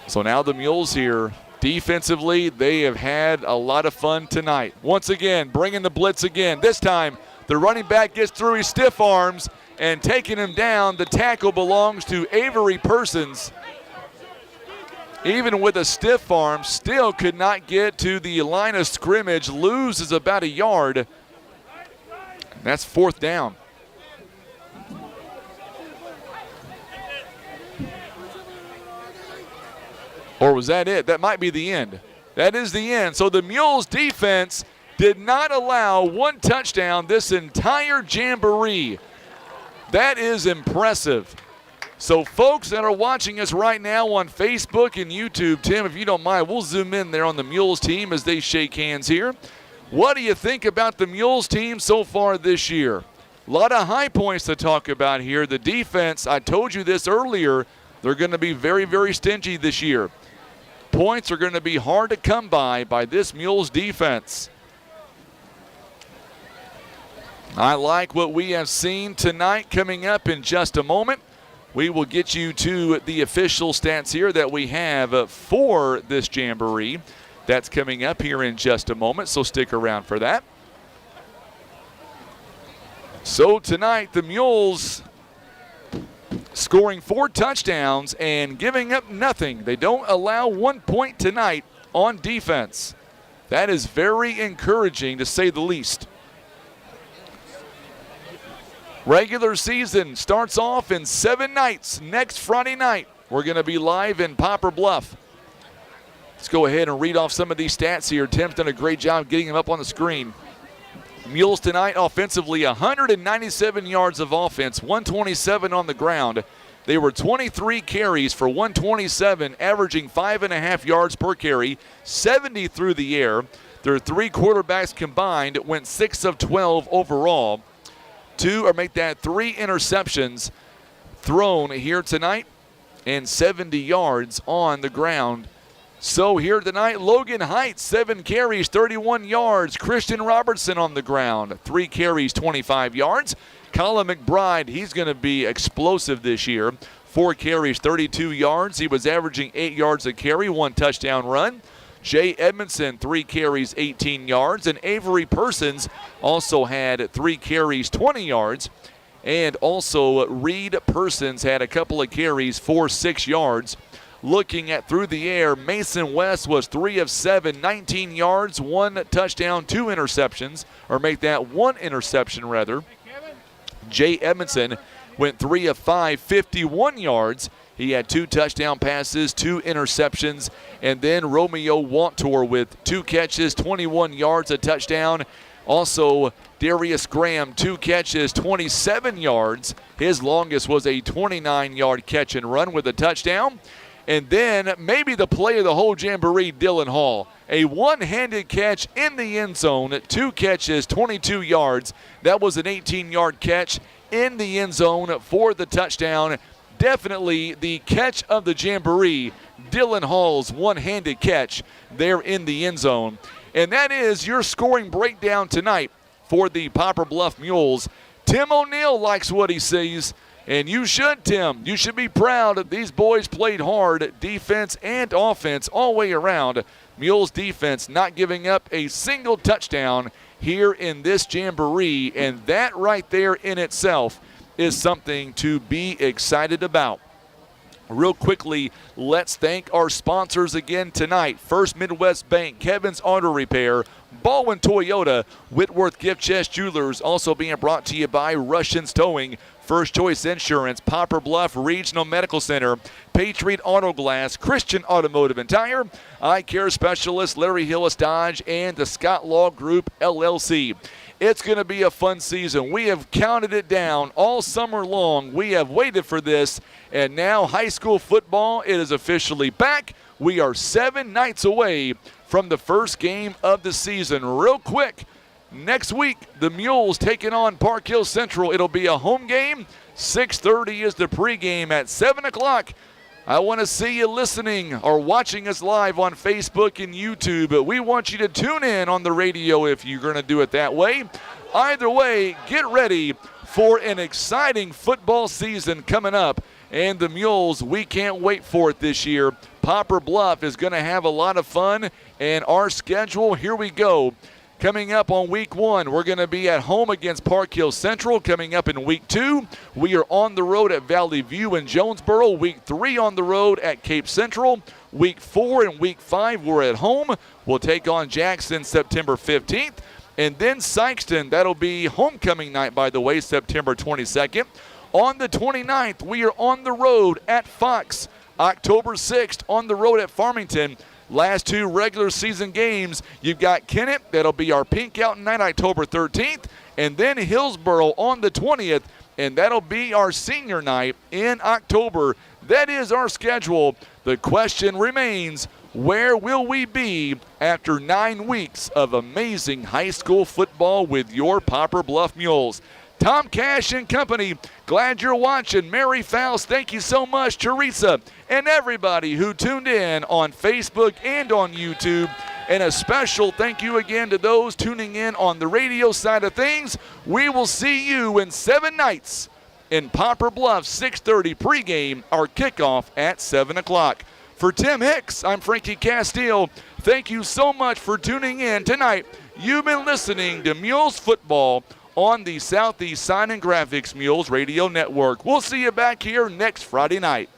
So now the Mules here. Defensively, they have had a lot of fun tonight. Once again, bringing the blitz again. This time, the running back gets through his stiff arms and taking him down. The tackle belongs to Avery Persons. Even with a stiff arm, still could not get to the line of scrimmage. Loses about a yard. That's 4th down. Or was that it? That might be the end. That is the end. So the Mules defense did not allow 1 touchdown this entire Jamboree. That is impressive. So folks that are watching us right now on Facebook and YouTube, Tim, if you don't mind, we'll zoom in there on the Mules team as they shake hands here. What do you think about the Mules team so far this year? A lot of high points to talk about here. The defense, I told you this earlier, they're going to be very, very stingy this year. Points are going to be hard to come by this Mules defense. I like what we have seen tonight. Coming up in just a moment, we will get you to the official stats here that we have for this Jamboree. That's coming up here in just a moment, so stick around for that. So tonight, the Mules scoring 4 touchdowns and giving up nothing. They don't allow 1 point tonight on defense. That is very encouraging, to say the least. Regular season starts off in 7 nights. Next Friday night, we're going to be live in Poplar Bluff. Let's go ahead and read off some of these stats here. Tim's done a great job getting them up on the screen. Mules tonight offensively, 197 yards of offense, 127 on the ground. They were 23 carries for 127, averaging 5.5 yards per carry, 70 through the air. Their 3 quarterbacks combined went 6 of 12 overall. 3 interceptions thrown here tonight, and 70 yards on the ground. So here tonight, Logan Heights, 7 carries, 31 yards. Christian Robertson on the ground, 3 carries, 25 yards. Colin McBride, he's going to be explosive this year. 4 carries, 32 yards. He was averaging 8 yards a carry, 1 touchdown run. Jay Edmondson, 3 carries, 18 yards. And Avery Persons also had 3 carries, 20 yards. And also Reed Persons had a couple of carries for 6 yards. Looking at through the air, Mason West was 3 of 7, 19 yards, 1 touchdown, 2 interceptions, or make that 1 interception rather. Jay Edmondson went 3 of 5, 51 yards. He had 2 touchdown passes, 2 interceptions, and then Romeo Wantor with 2 catches, 21 yards, a touchdown. Also, Darius Graham, 2 catches, 27 yards. His longest was a 29-yard catch and run with a touchdown. And then maybe the play of the whole Jamboree, Dylan Hall. A one-handed catch in the end zone, 2 catches, 22 yards. That was an 18-yard catch in the end zone for the touchdown. Definitely the catch of the Jamboree, Dylan Hall's one-handed catch there in the end zone. And that is your scoring breakdown tonight for the Poplar Bluff Mules. Tim O'Neill likes what he sees. And you should, Tim. You should be proud that these boys played hard, defense and offense, all the way around. Mules defense not giving up a single touchdown here in this Jamboree, and that right there in itself is something to be excited about. Real quickly, let's thank our sponsors again tonight. First Midwest Bank, Kevin's Auto Repair, Baldwin Toyota, Whitworth Gift Chest Jewelers, also being brought to you by Russians Towing, First Choice Insurance, Poplar Bluff Regional Medical Center, Patriot Auto Glass, Christian Automotive and Tire, Eye Care Specialist, Larry Hillis Dodge, and the Scott Law Group, LLC. It's going to be a fun season. We have counted it down all summer long. We have waited for this, and now high school football, it is officially back. We are 7 nights away from the first game of the season. Real quick, next week, the Mules taking on Park Hill Central. It'll be a home game. 6:30 is the pregame at 7 o'clock. I want to see you listening or watching us live on Facebook and YouTube, but we want you to tune in on the radio if you're going to do it that way. Either way, get ready for an exciting football season coming up, and the Mules, we can't wait for it this year. Poplar Bluff is going to have a lot of fun, and our schedule, here we go. Coming up on week 1, we're going to be at home against Park Hill Central. Coming up in week 2, we are on the road at Valley View and Jonesboro. Week 3 on the road at Cape Central. Week 4 and week 5, we're at home. We'll take on Jackson September 15th. And then Sykeston, that'll be homecoming night, by the way, September 22nd. On the 29th, we are on the road at Fox. October 6th, on the road at Farmington. Last 2 regular season games, you've got Kennett, that'll be our pink out night, October 13th, and then Hillsboro on the 20th, and that'll be our senior night in October. That is our schedule. The question remains, where will we be after 9 weeks of amazing high school football with your Poplar Bluff Mules? Tom Cash and company, glad you're watching. Mary Faust, thank you so much. Teresa and everybody who tuned in on Facebook and on YouTube. And a special thank you again to those tuning in on the radio side of things. We will see you in 7 nights in Poplar Bluff, 6:30 pregame, our kickoff at 7 o'clock. For Tim Hicks, I'm Frankie Castile. Thank you so much for tuning in tonight. You've been listening to Mules Football on the Southeast Sign and Graphics Mules Radio Network. We'll see you back here next Friday night.